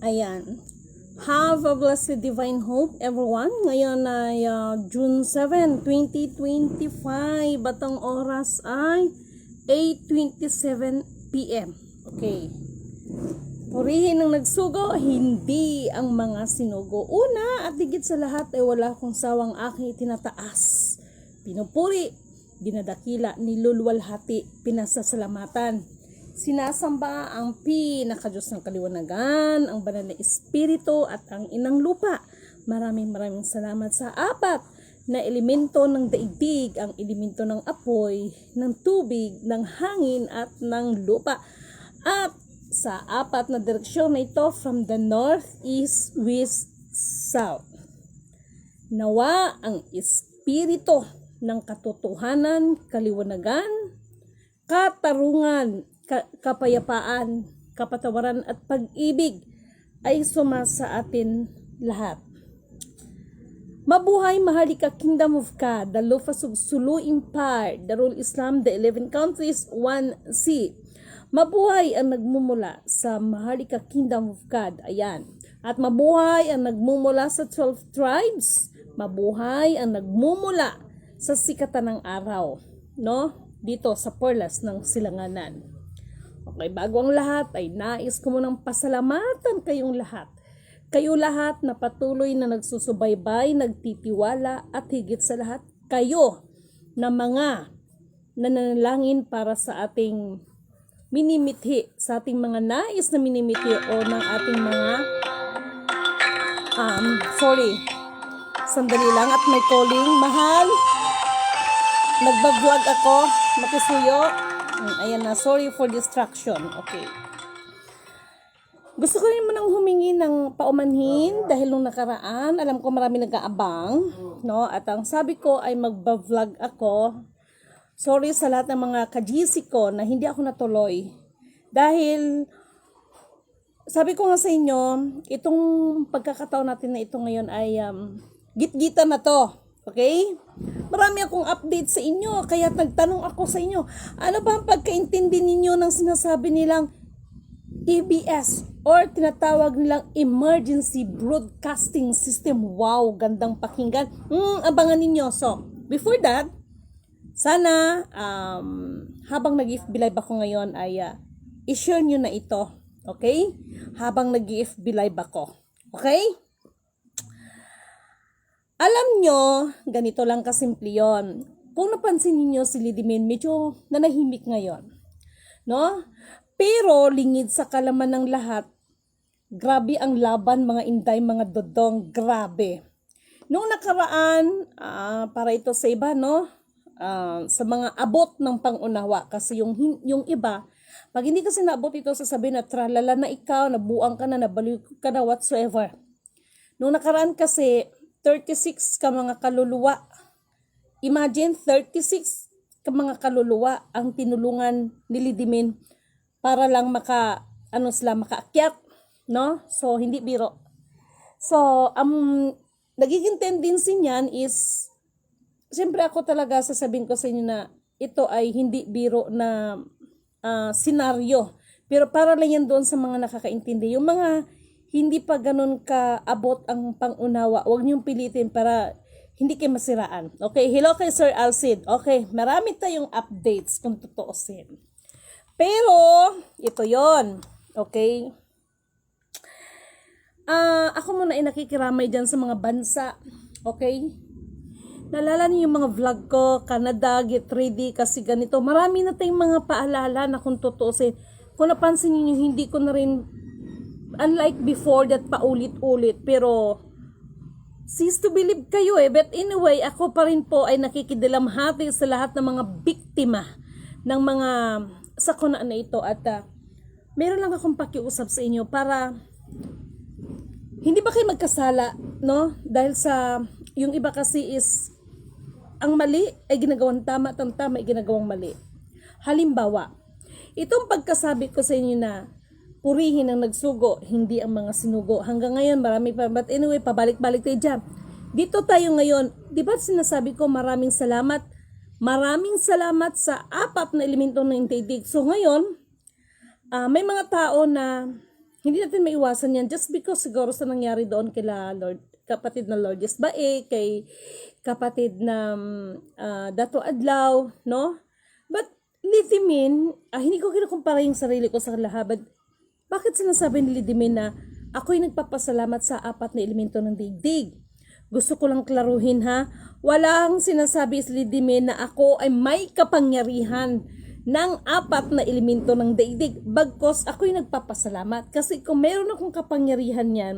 Ayan. Have a blessed divine hope, everyone. Ngayon ay June 7, 2025. At ang oras ay 8:27 p.m. Okay. Purihin ang nagsugo, hindi ang mga sinugo. Una at higit sa lahat ay wala akong sawang aking itinataas. Pinupuri, dinadakila, niluluwalhati, pinasasalamatan. Sinasamba ang pinakadiyos ng kaliwanagan, ang banal na espiritu at ang inang lupa. Maraming salamat sa apat na elemento ng daigdig, ang elemento ng apoy, ng tubig, ng hangin at ng lupa. At sa apat na direksyon na ito, from the north, east, west, south. Nawa ang espiritu ng katotohanan, kaliwanagan, katarungan, kapayapaan, kapatawaran at pag-ibig ay sumasa atin lahat. Mabuhay Maharlika Kingdom of God, the Lufas of Sulu Empire, Darul Islam, the 11 countries, 1C. Mabuhay ang nagmumula sa Maharlika Kingdom of God, ayan. At mabuhay ang nagmumula sa 12 tribes, mabuhay ang nagmumula sa sikatan ng araw, no? Dito sa Perlas ng Silanganan. Okay, bago ang lahat ay nais ko munang pasalamatan kayong lahat. Kayo lahat na patuloy na nagsusubaybay, nagtitiwala at higit sa lahat kayo na mga nananalangin para sa ating minimithi, sa ating mga nais na minimithi o ng ating mga sandali lang at may calling. Mahal, nagbablog ako, makisuyo. Ayan na, sorry for distraction. Okay. Gusto ko rin mo nang humingi ng paumanhin dahil nung nakaraan, alam ko marami nag-aabang, no? At ang sabi ko ay magba-vlog ako. Sorry sa lahat ng mga ka-GC ko na hindi ako natuloy. Dahil sabi ko nga sa inyo, itong pagkakataon natin na ito ngayon ay git-gita na to. Okay? Marami akong update sa inyo, kaya nagtanong ako sa inyo, ano ba ang pagkaintindi ninyo ng sinasabi nilang EBS or tinatawag nilang Emergency Broadcasting System? Wow, gandang pakinggan. Abangan ninyo. So, before that, sana habang nag-FB live ako ngayon ay i-share nyo na ito. Okay? Habang nag-FB live ako. Okay? Alam nyo, ganito lang kasimple yon. Kung napansin niyo si Lidimin, medyo nanahimik ngayon. No? Pero lingid sa kalaman ng lahat, grabe ang laban mga inday, mga dodong, grabe. Noong nakaraan, para ito sa iba, no? Sa mga abot ng pangunawa. Kasi yung iba, pag hindi kasi naabot ito, sasabihin na tralala na ikaw, nabuang ka na, nabaliw ka na, whatsoever. Noong nakaraan kasi, 36 ka mga kaluluwa. Imagine 36 ka mga kaluluwa ang tinulungan ni Lidimin para lang makaakyat, no? So hindi biro. So nagiging tendency niyan is siyempre ako talaga sasabihin ko sa inyo na ito ay hindi biro na senaryo. Pero para lang yan doon sa mga nakakaintindi. Yung mga hindi pa ganun kaabot ang pangunawa, huwag niyong pilitin para hindi kayo masiraan. Okay, hello kay Sir Alcid. Okay, marami tayong updates kung tutuusin. Pero, ito yon. Okay? Ako muna ay nakikiramay dyan sa mga bansa. Okay? Naalala niyo yung mga vlog ko, Canada, get ready, kasi ganito. Marami na tayong mga paalala na kung tutuusin. Kung napansin niyo, hindi ko na rin unlike before that paulit-ulit, pero cease to believe kayo but anyway, ako pa rin po ay nakikidalamhati sa lahat ng mga biktima ng mga sakuna na ito at meron lang akong pakiusap sa inyo para hindi ba kayo magkasala, no? Dahil sa yung iba kasi is ang mali ay ginagawang tama, ang tama ay ginagawang mali. Halimbawa, itong pagkasabi ko sa inyo na purihin ang nagsugo, hindi ang mga sinugo. Hanggang ngayon, marami pa. But anyway, pabalik-balik tayo dyan. Dito tayo ngayon. Di ba sinasabi ko maraming salamat? Maraming salamat sa apat na elemento ng daigdig. So ngayon, may mga tao na Hindi natin maiwasan yan just because siguro sa nangyari doon kila Lord, kapatid na Lourdes Bae, kay kapatid na Dato Adlaw, no? But Lidimin, hindi ko kinukumpara yung sarili ko sa lahat. Bakit sinasabi ni Lidimin na ako'y nagpapasalamat sa apat na elemento ng daigdig? Gusto ko lang klaruhin ha, walang sinasabi si Lidimin na ako ay may kapangyarihan ng apat na elemento ng daigdig. Bagkos ako'y nagpapasalamat kasi kung meron akong kapangyarihan yan,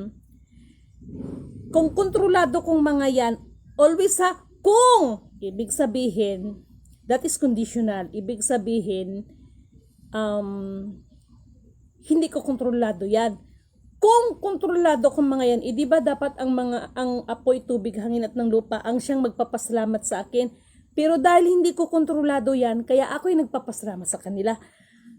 kung kontrolado kong mga yan, always ha, kung, ibig sabihin, that is conditional, ibig sabihin, hindi ko kontrolado yan. Kung kontrolado kong mga yan, di ba dapat ang apoy, tubig, hangin at ng lupa ang siyang magpapasalamat sa akin? Pero dahil hindi ko kontrolado yan, kaya ako'y nagpapasalamat sa kanila.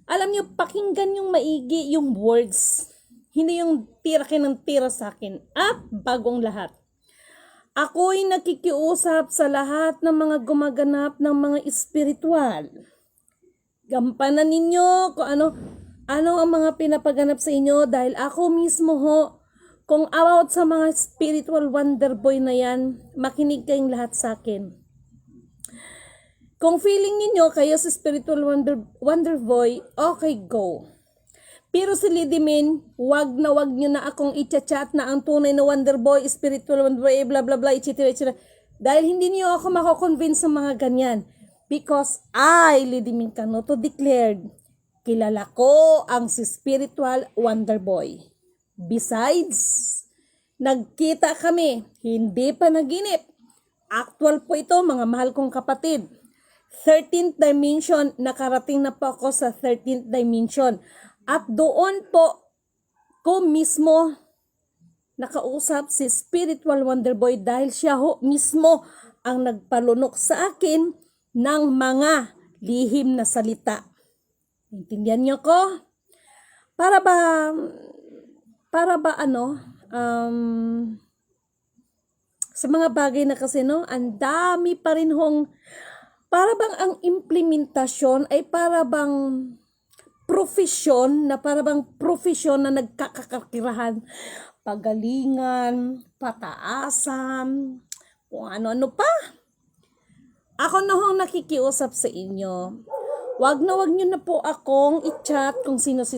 Alam niyo, pakinggan yung maigi yung words. Hindi yung tira ng tira sa akin. At bagong lahat, ako'y nakikiusap sa lahat ng mga gumaganap ng mga espiritual. Gampanan ninyo kung ano ang mga pinapaganap sa inyo dahil ako mismo ho, kung about sa mga spiritual wonder boy na yan, makinig kayong lahat sa akin. Kung feeling ninyo kayo sa spiritual wonder boy, okay, go. Pero si Lidimin, wag nyo na akong i-chat na ang tunay na wonder boy, spiritual wonder boy, blah blah blah, etc. Dahil hindi niyo ako mako-convince sa mga ganyan. Because I, Lidimin Canoto, declared, kilala ko ang si spiritual wonder boy. Besides, nagkita kami, hindi pa naginip. Actual po ito, mga mahal kong kapatid. 13th dimension, nakarating na po ako sa 13th dimension. At doon po, ko mismo nakausap si spiritual wonder boy dahil siya ho mismo ang nagpalunok sa akin ng mga lihim na salita. Intindihan niyo ko? Para ba sa mga bagay na kasi no, ang dami pa rin hong, para bang ang implementasyon ay para bang profesyon na nagkakakirahan, pagalingan, pataasan, kung ano-ano pa. Ako na hong nakikiusap sa inyo. Wag nyo na po akong i-chat kung sino si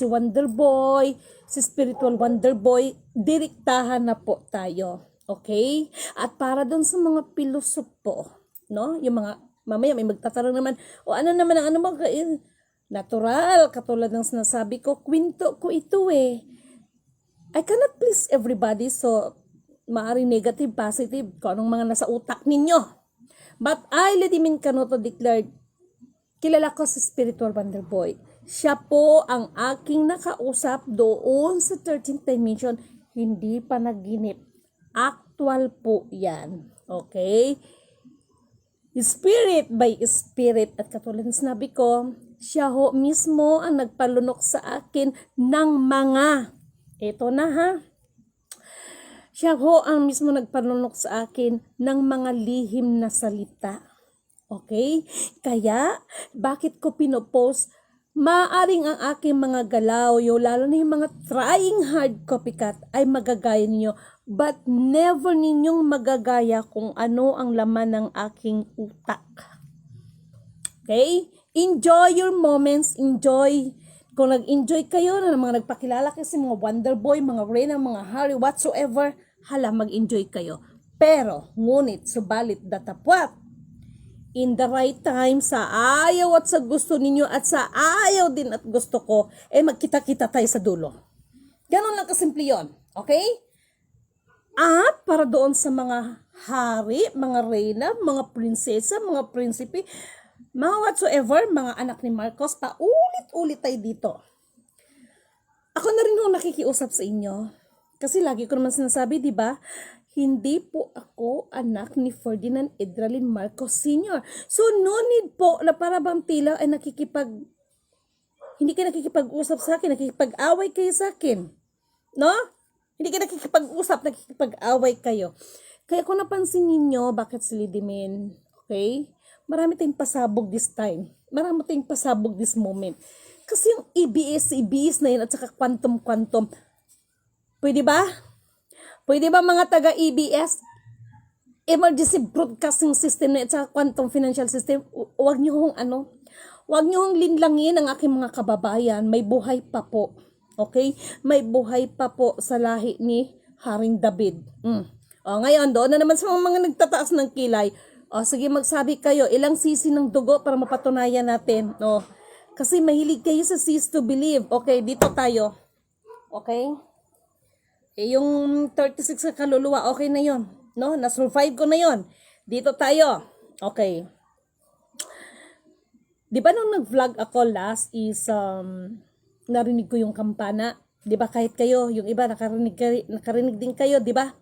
Wonder Boy, si Spiritual Wonder Boy. Direktahan na po tayo. Okay? At para doon sa mga pilosopo, no? Yung mga, mamaya may magtatanong naman, o ano naman ang natural, katulad ng sinasabi ko, kwento ko ito eh. I cannot please everybody, so maaaring negative, positive, kung anong mga nasa utak ninyo. But I, Lidimin Canoto, declared, kilala ko si Spiritual Wonder Boy. Siya po ang aking nakausap doon sa 13th dimension, hindi pa naginip. Actual po yan. Okay? Spirit by spirit. At katulad ng sinabi ko, siya ho mismo ang nagpalunok sa akin ng mga, eto na ha, siya ho ang mismo nagpalunok sa akin ng mga lihim na salita. Okay? Kaya, bakit ko pinopost? Maaring ang aking mga galaw, lalo na yung mga trying hard copycat, ay magagaya ninyo. But never ninyong magagaya kung ano ang laman ng aking utak. Okay? Enjoy your moments. Enjoy. Kung nag-enjoy kayo na mga nagpakilala kasi mga Wonder Boy, mga Reyna, mga Harry, whatsoever, hala, mag-enjoy kayo. Pero, ngunit, subalit, datapwat, in the right time, sa ayaw at sa gusto ninyo at sa ayaw din at gusto ko, magkita-kita tayo sa dulo. Ganon lang kasimple yun. Okay? At para doon sa mga hari, mga reyna, mga prinsesa, mga prinsipe, mga whatsoever, mga anak ni Marcos, paulit-ulit tayo dito. Ako na rin yung nakikiusap sa inyo. Kasi lagi ko naman sinasabi, di ba? Hindi po ako anak ni Ferdinand Edralin Marcos Sr. So, no need po na para bang tila ay hindi kayo nakikipag-usap sa akin, nakikipag-away kayo sa akin. No? Hindi kayo nakikipag-away kayo. Kaya kung napansin ninyo, bakit si Lidimin, okay? Marami tayong pasabog this time. Marami tayong pasabog this moment. Kasi yung EBS na yun at saka quantum. Pwede ba? Pwede ba mga taga-EBS? Emergency Broadcasting System na at saka Quantum Financial System, huwag niyo huwag niyo linlangin ang aking mga kababayan. May buhay pa po. Okay? May buhay pa po sa lahi ni Haring David. O, ngayon, doon na naman sa mga nagtataas ng kilay. O, sige, magsabi kayo, ilang sisi ng dugo para mapatunayan natin. O, kasi mahilig kayo sa cease to believe. Okay, dito tayo. Okay? Yung 36 na kaluluwa, okay na yon, no? Na-survive ko na yon. Dito tayo. Okay. Di ba nung nag-vlog ako last is, narinig ko yung kampana. Di ba kahit kayo, yung iba nakarinig din kayo, di ba?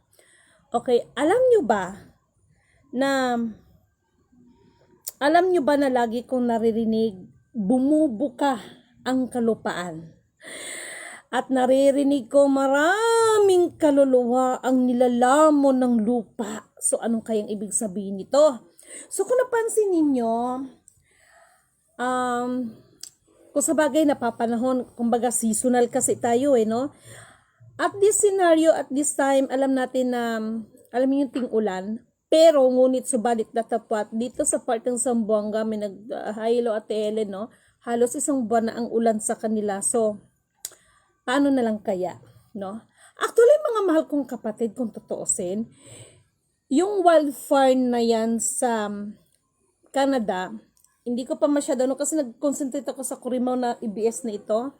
Okay, alam nyo ba na lagi kong naririnig, bumubuka ang kalupaan. At naririnig ko maraming kaluluwa ang nilalamon ng lupa. So, anong kayang ibig sabihin nito? So, kung napansin ninyo, kung sa bagay napapanahon, kumbaga seasonal kasi tayo no? At this scenario, at this time, alam natin na, alam niyo yung ting-ulan, pero ngunit subalit datapat, dito sa part ng Zamboanga, may nag-haylo at Ellen, no? Halos isang buwan na ang ulan sa kanila. So, paano na lang kaya, no? Actually, mga mahal kong kapatid, kung totoosin, yung wildfire na yan sa Canada, hindi ko pa masyado, no? Kasi nag-concentrate ako sa Curimaw na EBS na ito.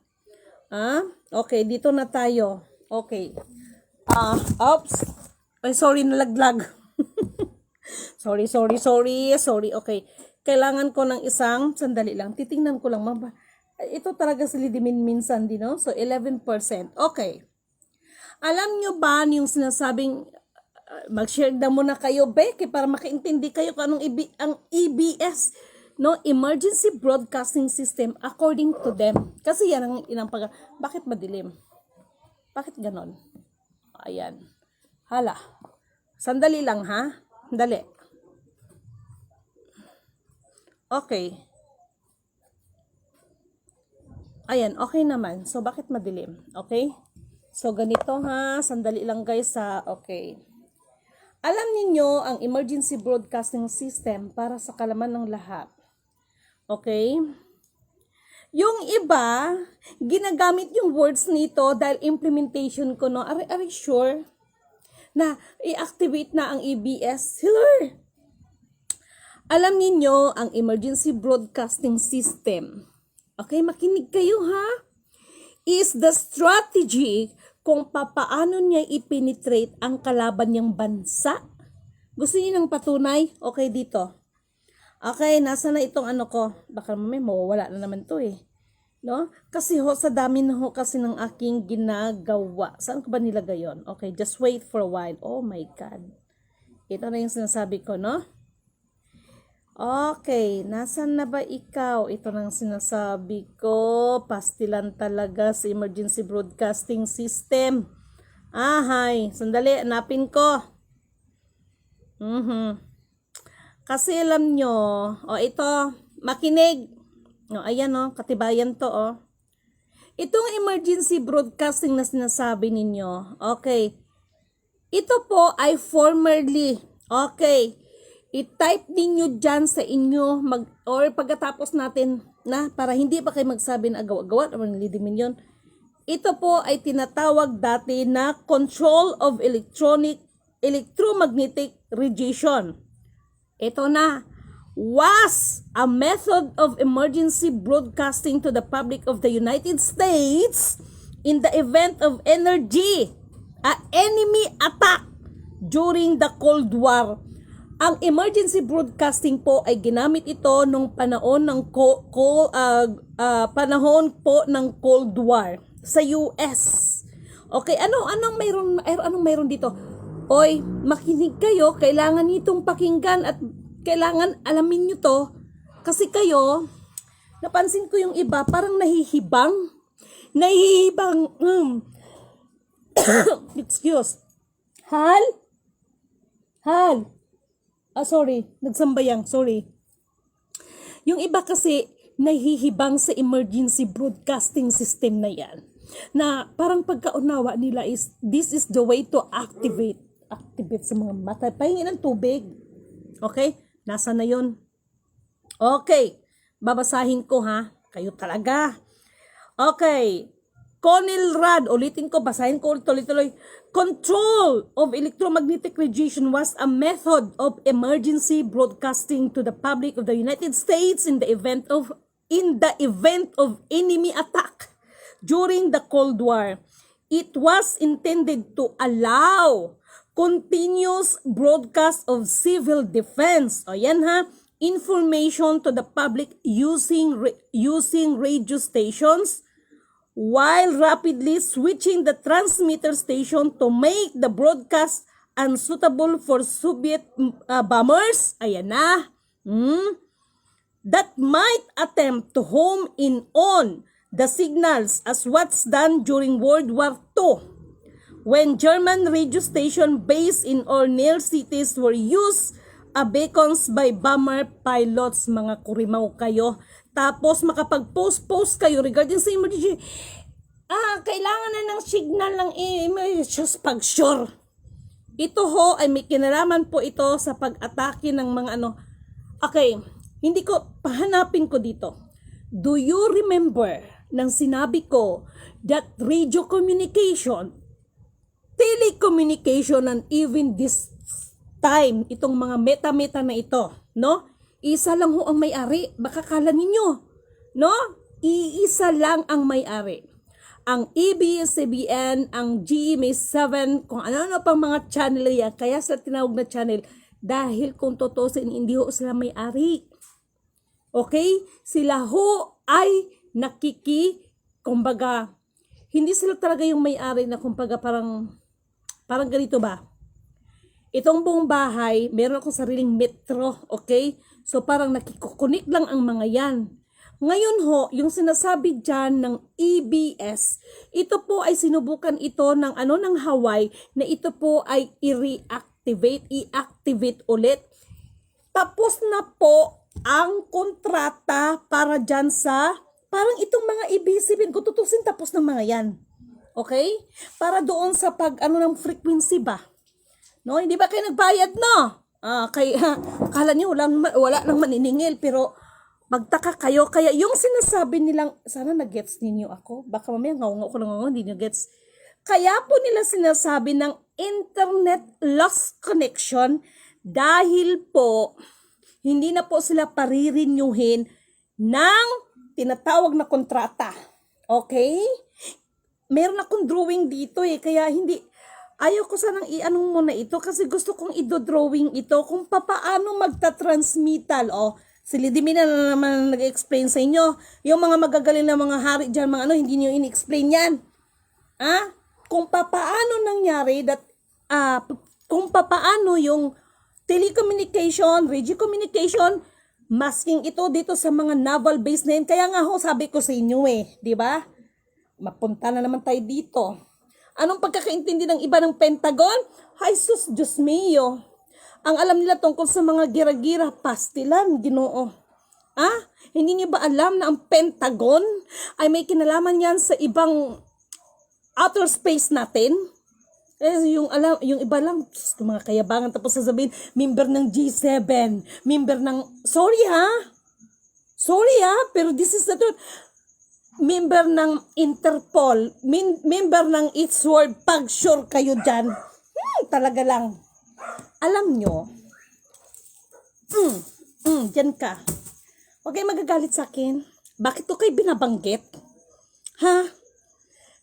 Okay, dito na tayo. Okay. Oops. Ay, sorry, nalaglag. Sorry. Okay. Kailangan ko ng isang, sandali lang, titingnan ko lang, ito talaga si Lidimin minsan din, no? So, 11%. Okay. Alam nyo ba yung sinasabing, mag-share na muna kayo, Becky, para makaintindi kayo kung anong ang EBS, no? Emergency Broadcasting System, according to them. Kasi yan ang bakit madilim? Bakit ganon? Ayan. Hala. Sandali lang, ha? Dali. Okay. Ayan, okay naman. So, bakit madilim? Okay? So, ganito ha. Sandali lang guys ha. Okay. Alam niyo ang Emergency Broadcasting System para sa kalaman ng lahat. Okay? Yung iba, ginagamit yung words nito dahil implementation ko, no? Are sure na i-activate na ang EBS? Hello? Alam niyo ang Emergency Broadcasting System. Okay, makinig kayo ha. Is the strategy kung papaano niya i-penetrate ang kalaban niyang bansa. Gusto niyo ng patunay? Okay, dito. Okay, nasa na itong ano ko. Baka may mawawala na naman to no? Kasi sa dami na kasi ng aking ginagawa. Saan ko ba nilagay yun? Okay, just wait for a while. Oh my God. Ito na yung sinasabi ko, no? Okay, nasan na ba ikaw? Ito nang sinasabi ko. Pastilan talaga sa Emergency Broadcasting System. Hay, sandali, hanapin ko. Kasi alam nyo, ito, makinig. Ayan katibayan to Itong emergency broadcasting na sinasabi ninyo, okay, ito po ay formerly, okay, i-type ninyo dyan sa inyo, or pagkatapos natin, para hindi pa kayo magsabi na agaw-agawan, o nilidimin yun, ito po ay tinatawag dati na control of electromagnetic radiation. Ito na, was a method of emergency broadcasting to the public of the United States in the event of enemy attack during the Cold War. Ang emergency broadcasting po ay ginamit ito nung panahon ng panahon po ng Cold War sa US. Okay, anong mayroon dito? Oy, makinig kayo, kailangan nitong pakinggan at kailangan alamin nyo to kasi kayo, napansin ko yung iba parang nahihibang excuse, hal, sorry, nagsambayang, sorry. Yung iba kasi nahihibang sa emergency broadcasting system na yan. Na parang pagkaunawa nila is, this is the way to activate sa mga mata. Pahingin ng tubig. Okay? Nasa na yun? Okay. Babasahin ko ha. Kayo talaga. Okay. Conil Rad, ulitin ko, basahin ko tuloy-tuloy. Control of electromagnetic radiation was a method of emergency broadcasting to the public of the United States in the event of enemy attack during the Cold War. It was intended to allow continuous broadcast of civil defense. O yan ha, information to the public using radio stations, while rapidly switching the transmitter station to make the broadcast unsuitable for Soviet bombers, ayan na, that might attempt to home in on the signals as what's done during World War II, when German radio station based in or near cities were used beacons by bomber pilots. Mga kurimaw kayo. Tapos makapag-post kayo regarding sa emergency. Kailangan na ng signal ng emergency pag sure. Ito ho ay may kinalaman po ito sa pag-atake ng mga ano. Okay, hindi ko, pahanapin ko dito. Do you remember nang sinabi ko that radio communication, telecommunication, and even this time, itong mga meta-meta na ito, no? Isa lang ho ang may-ari. Baka kala ninyo, no? Iisa lang ang may-ari. Ang ABS-CBN, ang GMA7, kung ano-ano pang mga channel yan, kaya sa tinawag na channel, dahil kung tutusin, hindi ho sila may-ari. Okay? Sila ho ay kumbaga, hindi sila talaga yung may-ari na kumbaga parang ganito ba? Itong buong bahay, meron akong sariling metro, okay? So parang nakikukunik lang ang mga yan. Ngayon ho, yung sinasabi dyan ng EBS, ito po ay sinubukan ito ng Hawaii, na ito po ay i-activate ulit. Tapos na po ang kontrata para dyan sa, parang itong mga ibisipin, kung tutusin tapos ng mga yan. Okay? Para doon sa ng frequency ba? No, hindi ba kayo nagbayad, no? Kala niyo wala nang maniningil, pero magtaka kayo. Kaya yung sinasabi nilang, sana nag-gets ninyo ako. Baka mamaya ngaw ko lang hindi nyo gets. Kaya po nila sinasabi ng internet loss connection dahil po hindi na po sila paririnyuhin ng tinatawag na kontrata. Okay? Meron akong drawing dito kaya ayaw ko sanang i-anong muna ito kasi gusto kong i-drawing ito kung papaano magta-transmittal. Si Lidimina na naman nag-explain sa inyo. Yung mga magagaling na mga hari dyan, hindi nyo in-explain yan. Kung papaano nangyari kung papaano yung telecommunication, radio communication, masking ito dito sa mga naval base na yun. Kaya nga ho, sabi ko sa inyo di ba? Mapunta na naman tayo dito. Anong pagkakaintindi ng iba ng Pentagon? Jesus, Diyos mio. Ang alam nila tungkol sa mga gira-gira, pastilan, Ginoo. Hindi niyo ba alam na ang Pentagon ay may kinalaman yan sa ibang outer space natin? Yung iba lang, mga kayabangan, tapos sasabihin, member ng G7, member ng, sorry pero this is the truth. Member ng Interpol, member ng It's World, pag sure kayo dyan, talaga lang. Alam nyo, dyan ka. Huwag kayo magagalit sa akin. Bakit to kayo binabanggit?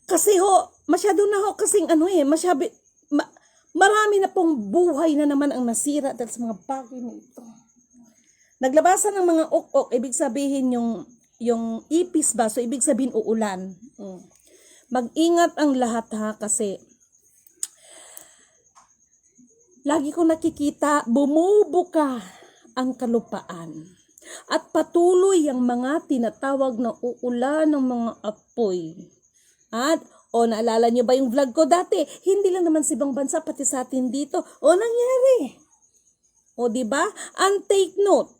Kasi masyado na kasing marami na pong buhay na naman ang nasira dahil sa mga bagay na ito. Naglabasan ng mga ok-ok, ibig sabihin yung ipis ba? So, ibig sabihin uulan. Mag-ingat ang lahat kasi lagi kong nakikita, bumubuka ang kalupaan. At patuloy ang mga tinatawag na uulan ng mga apoy. Naalala nyo ba yung vlog ko dati? Hindi lang naman sa ibang bansa, pati sa atin dito. Nangyari. Diba? And take note,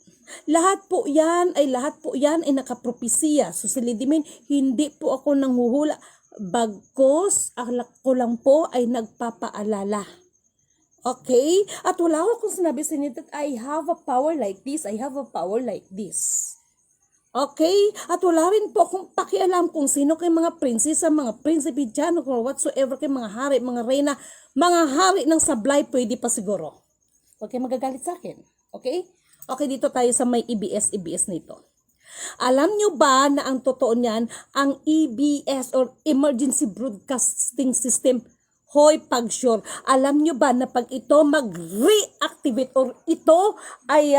Lahat po yan ay nakapropesiya. So si Lidimin, hindi po ako nanghuhula. Bagkos, akala ko lang po ay nagpapaalala. Okay? At wala akong sinabi sa inyo that I have a power like this, I have a power like this. Okay? At wala rin po akong pakialam kung sino kay mga prinsesa, mga prinsipe dyan, or whatsoever kay mga hari, mga reyna, mga hari ng sablay, pwede pa siguro. Okay, magagalit sa akin. Okay? Okay, dito tayo sa may EBS nito. Alam nyo ba na ang totoo niyan, ang EBS or Emergency Broadcasting System, hoy pagsure, alam nyo ba na pag ito mag-reactivate or ito ay,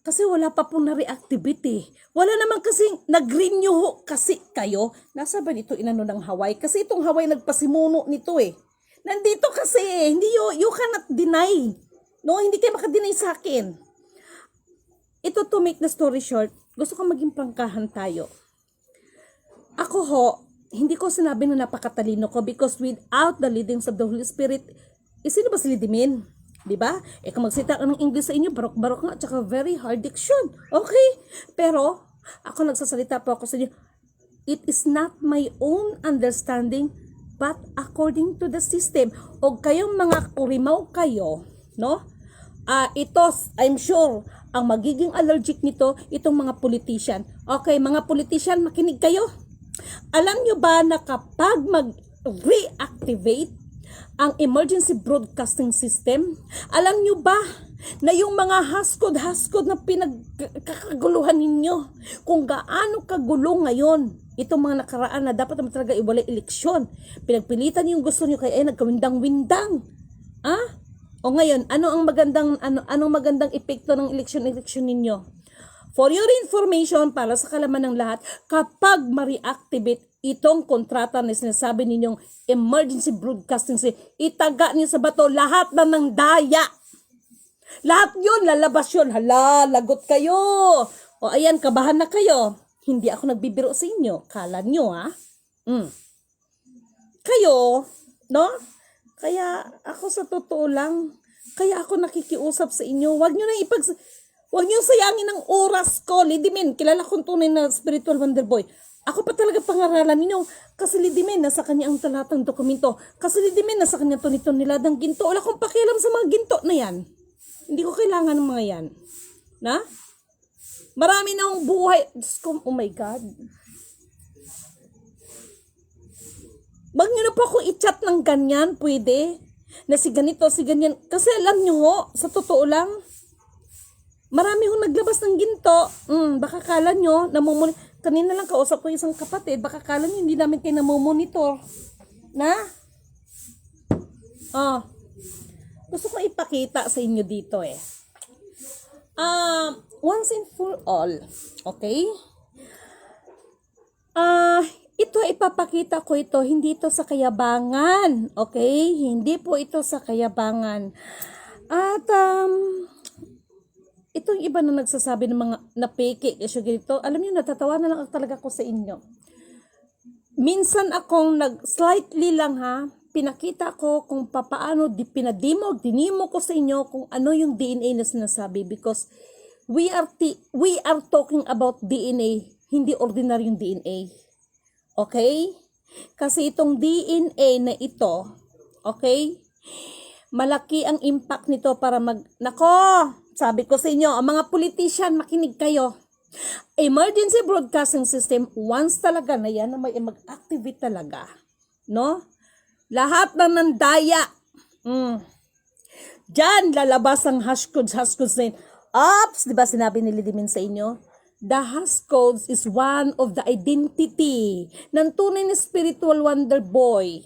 kasi wala pa pong na-reactivate eh. Wala naman kasi nag-renew kasi kayo. Nasa ba dito inano ng Hawaii? Kasi itong Hawaii nagpasimuno nito eh. Nandito kasi eh. Hindi you cannot deny. No, hindi kayo makadeny sa akin. Ito, to make the story short, gusto ko maging prangkahan tayo. Ako ho, hindi ko sinabi na napakatalino ko because without the leadings of the Holy Spirit, sino ba si Lidimin? Diba? Kung magsita ka ng English sa inyo, barok-barok nga, tsaka very hard diction. Okay? Pero, ako nagsasalita po ako sa inyo, it is not my own understanding, but according to the system. O kayong mga kurimaw kayo, no? Ito, I'm sure, ang magiging allergic nito, itong mga politician. Okay, mga politician, makinig kayo. Alam nyo ba na kapag mag-reactivate ang emergency broadcasting system, alam nyo ba na yung mga haskod-haskod na pinagkakaguluhan ninyo, kung gaano kagulo ngayon, itong mga nakaraan na dapat naman talaga iwalay eleksyon, pinagpilitan yung gusto nyo kaya nagkawindang-windang. O ngayon, anong magandang epekto ng eleksyon ninyo? For your information, para sa kalaman ng lahat, kapag ma-reactivate itong kontrata na sinasabi ninyong emergency broadcasting, itaga niyo sa bato lahat na ng daya. Lahat yun, lalabas yun. Hala, lagot kayo. O ayan, kabahan na kayo. Hindi ako nagbibiro sa inyo. Kala nyo, ha? Kayo, no? Kaya ako sa totoo lang, kaya ako nakikiusap sa inyo. Huwag nyo sayangin ang oras ko. Lidimin, kilala kong tunay na spiritual wonder boy. Ako pa talaga pangaralan ninyo. Kasi Lidimin, nasa kanya ang talatang dokumento. Kasi Lidimin, nasa kanya to niladang ginto. Wala akong pakialam sa mga ginto na yan. Hindi ko kailangan ng mga yan. Na? Marami na akong buhay. Oh my God. Wag nyo na po akong i-chat ng ganyan, pwede. Na si ganito, si ganyan. Kasi alam nyo ho, sa totoo lang, marami hong naglabas ng ginto. Baka kala nyo, kanina lang kausap ko isang kapatid, baka kala nyo, hindi namin kayo namomonitor. Na? Gusto ko ipakita sa inyo dito eh. Once and for all, okay? Ito, ipapakita ko ito, hindi ito sa kayabangan, okay? Hindi po ito sa kayabangan. At, itong iba na nagsasabi ng mga napeke, kasi ganito, alam niyo, natatawa na lang talaga ko sa inyo. Minsan akong slightly lang ha, pinakita ko kung paano, dinimo ko sa inyo kung ano yung DNA na sinasabi because we are talking about DNA, hindi ordinaryong DNA. Okay? Kasi itong DNA na ito, okay? Malaki ang impact nito para sabi ko sa inyo, ang mga politician, makinig kayo. Emergency broadcasting system, once talaga na yan, may mag-activate talaga. No? Lahat na ng daya. Diyan, lalabas ang hashcodes na yun. Ops, di ba sinabi ni Lidimin sa inyo? The hashcodes is one of the identity ng tunay na spiritual wonder boy.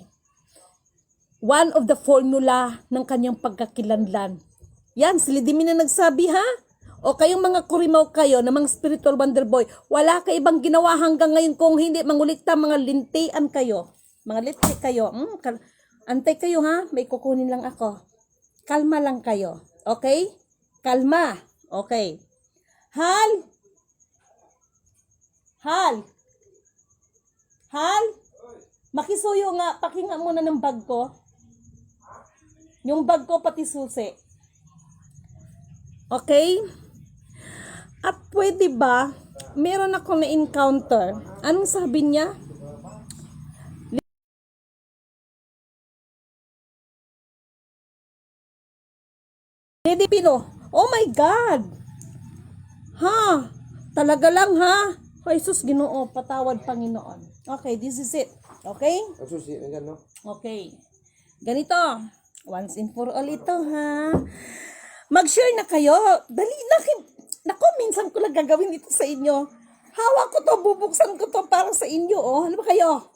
One of the formula ng kanyang pagkakilanlan. Yan, si Lidimin na nagsabi ha? O kayong mga kurimaw kayo na mga spiritual wonder boy, wala ka ibang ginawa hanggang ngayon kung hindi mangulikta, mga lintian kayo. Mga linti kayo. Antay kayo ha? May kukunin lang ako. Kalma lang kayo. Okay? Kalma. Okay. Hal? Makisuyo nga, pakinga muna ng bag ko. Yung bag ko pati susi. Okay? At pwede ba, meron ako na-encounter. Anong sabi niya? Lady Pino, oh my God! Ha? Talaga lang ha? Jesus Ginoo, patawad Panginoon. Okay, this is it. Okay? Susi, ano? Okay. Ganito. Once and for all ito ha. Mag-share na kayo. Dali na. Nako, minsan ko lang gagawin ito sa inyo. Hawak ko to, bubuksan ko to para sa inyo. Oh. Ano ba kayo?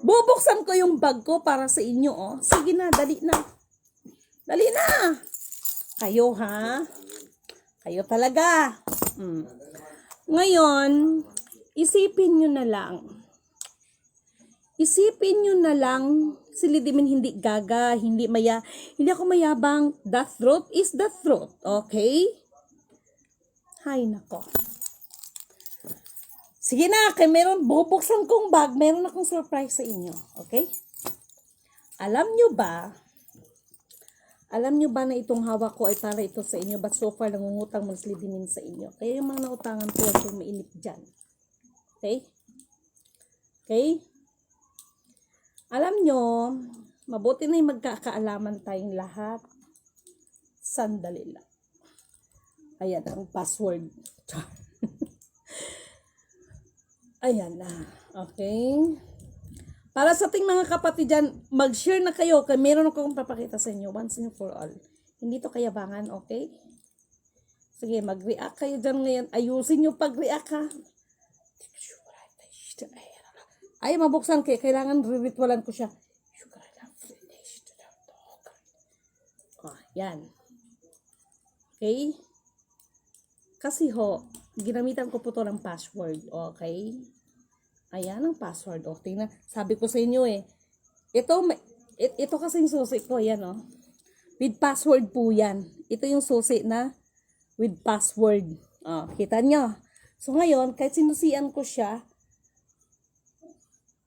Bubuksan ko yung bag ko para sa inyo. Oh. Sige na, dali na. Dali na. Kayo ha. Kayo talaga. Ngayon, isipin nyo na lang. Isipin nyo na lang, si Lidimin hindi gaga, hindi ako mayabang. The truth is the truth, okay? Hay nako. Sige na, kay meron, bubuksan kong bag, meron akong surprise sa inyo, okay? Alam nyo ba na itong hawak ko ay para ito sa inyo, but so far nangungutang mas Lidimin sa inyo. Kaya yung mga nautangan ko, huwag mainip dyan. Okay? Okay? Alam nyo, mabuti na yung magkakaalaman tayong lahat. Sandali lang. Ayan ang password. Ayan na. Okay. Para sa ating mga kapatid dyan, mag-share na kayo. Kaya meron akong papakita sa inyo once and for all. Hindi to kayabangan, okay? Sige, mag-react kayo dyan ngayon. Ayusin nyo pag-react ha. Ay, mabuksan kayo. Kailangan riritualan ko siya. Oh, yan. Okay? Kasi ginamitan ko po to ng password. Okay? Ayan ang password. O, tingnan. Sabi ko sa inyo ito kasi yung susi ko. Yan with password po yan. Ito yung susi na with password. Kita nyo. So ngayon, kahit sinusian ko siya,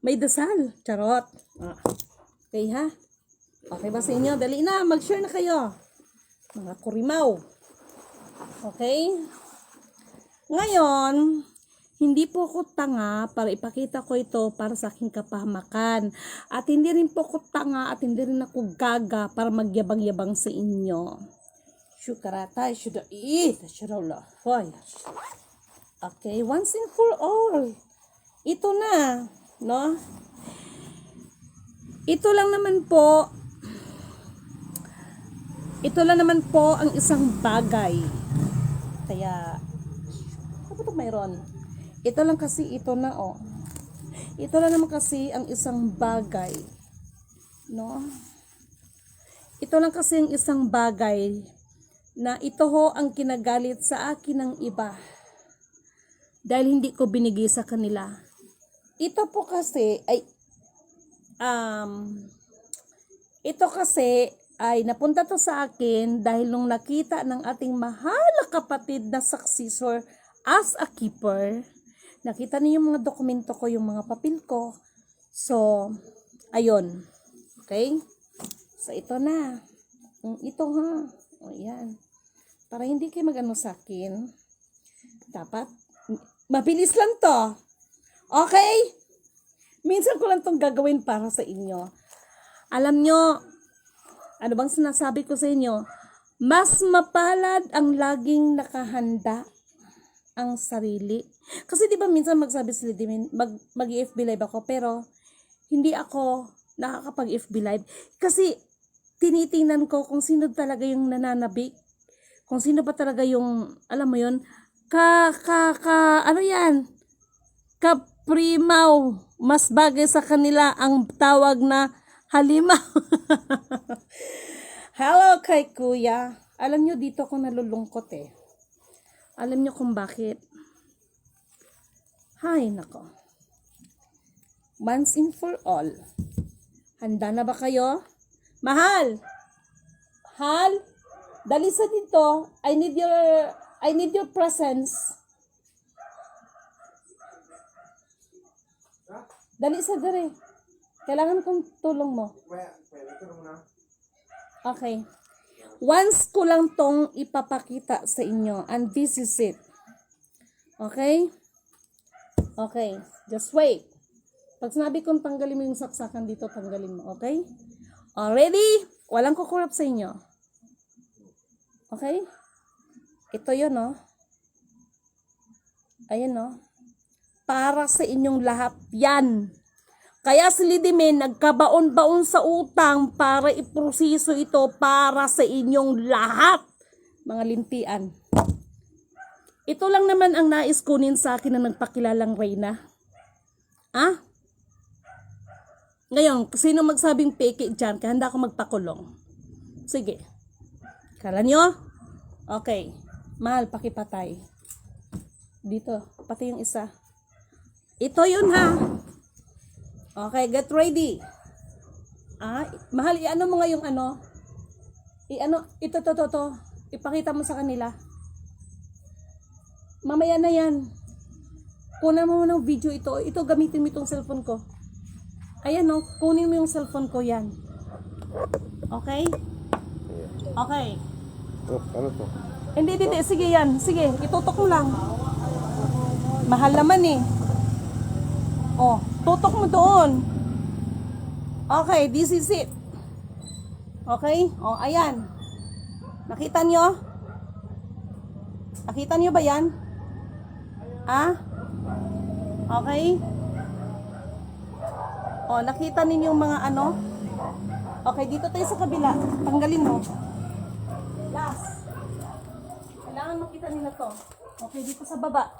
may dasal. Charot. Okay ha? Okay ba sa inyo? Dali na. Mag-share na kayo. Mga kurimaw. Okay? Ngayon, hindi po ako tanga para ipakita ko ito para sa aking kapahamakan. At hindi rin po ako tanga at hindi rin ako gaga para magyabang-yabang sa inyo. Syukarata, okay, once and for all. Ito na, no? Ito lang naman po ang isang bagay. Kaya, ano ba ito mayroon? Ito lang kasi ito na Ito lang naman kasi ang isang bagay. No? Ito lang kasi ang isang bagay na ito ang kinagalit sa akin ng iba. Dahil hindi ko binigay sa kanila. Ito po kasi ay napunta to sa akin dahil nung nakita ng ating mahal na kapatid na successor as a keeper. Nakita niyo yung mga dokumento ko, yung mga papel ko. So, ayun. Okay? So, ito na. Ito ha. O, yan. Para hindi kayo mag-ano sa akin, dapat, mabilis lang to. Okay? Minsan ko lang tong gagawin para sa inyo. Alam nyo, ano bang sinasabi ko sa inyo? Mas mapalad ang laging nakahanda ang sarili. Kasi di ba minsan magsabi sila mag-FB live ako pero hindi ako nakakapag-FB live kasi tinitingnan ko kung sino talaga yung nananabik. Kung sino pa talaga yung alam mo yun ano yan? Kaprimaw. Mas bagay sa kanila ang tawag na halimaw. Hello kay kuya. Alam nyo dito ako nalulungkot Alam nyo kung bakit? Hay nako. Once and for all. Handa na ba kayo? Mahal! Hal! Dali sa dito. I need your presence. Dali sa dali. Kailangan kong tulong mo. Okay. Once ko lang tong ipapakita sa inyo. And this is it. Okay? Okay. Just wait. Pag sinabi kong tanggalin mo yung saksakan dito, tanggalin mo. Okay? Already? Walang kukurap sa inyo. Okay? Ito yun, no? Ayan, no? Para sa inyong lahat yan. Kaya si Lidimen nagkabaon-baon sa utang para iproseso ito para sa inyong lahat, mga lintian. Ito lang naman ang nais kunin sa akin na nagpakilalang Reyna. Ah? Ngayon, sino magsabing peke dyan? Kaya handa ako magpakulong. Sige. Kala nyo? Okay. Mahal, pakipatay. Dito, pati yung isa. Ito yun ha. Okay, get ready. Mahal, i-ano mo nga yung ano? Ito. Ipakita mo sa kanila. Mamaya na yan. Kunan mo ng video ito. Ito, gamitin mo itong cellphone ko. Ayan no, kunin mo yung cellphone ko yan. Okay? Okay. Ano to? Hindi. Sige yan. Sige, itutok mo lang. Mahal naman eh. Oh, tutok mo doon. Okay, this is it. Okay? Oh, ayan. Nakita nyo? Nakita nyo ba yan? Okay? Oh, nakita ninyo yung mga ano? Okay, dito tayo sa kabila. Tanggalin mo. Last. Kailangan makita nila to. Okay, dito sa baba.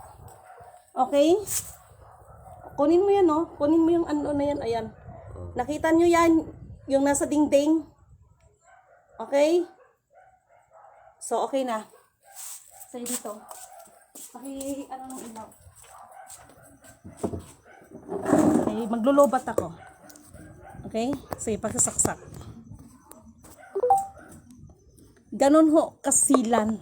Okay? Kunin mo yan, no? Kunin mo yung ano na yan. Ayan. Nakita nyo yan? Yung nasa dingding? Okay? So, okay na. Sa'yo dito. Ano ng ilaw. Okay, maglulubat ako. Okay? Sige, pagkasaksak. Ganon ho, kasilan.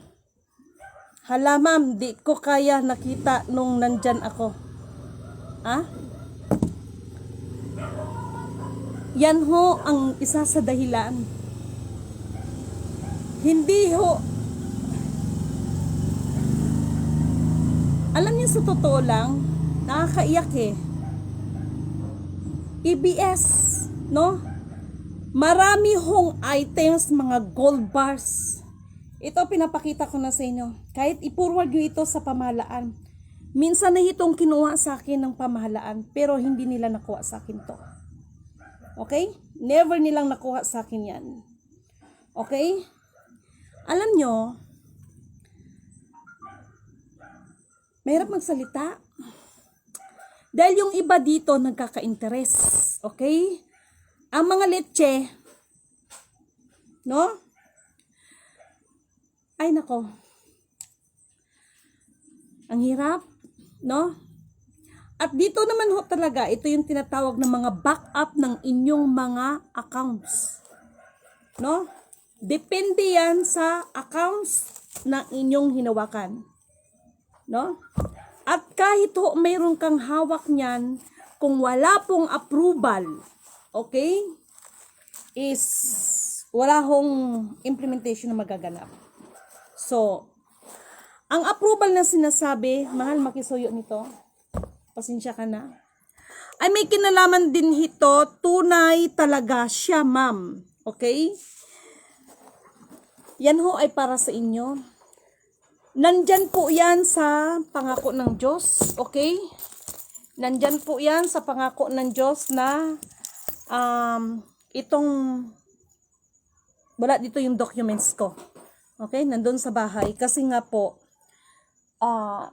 Hala ma'am, di ko kaya nakita nung nandyan ako. Yan ho ang isa sa dahilan. Hindi ho. Alam niyo sa totoo lang, nakakaiyak eh. EBS, no? Marami hong items, mga gold bars. Ito pinapakita ko na sa inyo. Kahit i-forward nyo ito sa pamahalaan. Minsan na itong kinuha sa akin ng pamahalaan, pero hindi nila nakuha sa akin to. Okay? Never nilang nakuha sa akin yan. Okay? Alam nyo, mahirap magsalita. Dahil yung iba dito nagkaka-interes. Okay? Ang mga leche, no? Ay nako. Ang hirap, no? At dito naman ho talaga, ito yung tinatawag ng mga backup ng inyong mga accounts. No? Depende yan sa accounts na inyong hinawakan. No? At kahit ho mayroon kang hawak niyan, kung wala pong approval, okay, is wala hong implementation na magaganap. So, ang approval na sinasabi, mahal makisuyo nito, pasensya ka na, ay may kinalaman din ito, tunay talaga siya ma'am. Okay? Yan ho ay para sa inyo. Nandyan po yan sa pangako ng Diyos. Okay? Nandyan po yan sa pangako ng Diyos na itong wala dito yung documents ko. Okay? Nandun sa bahay. Kasi nga po,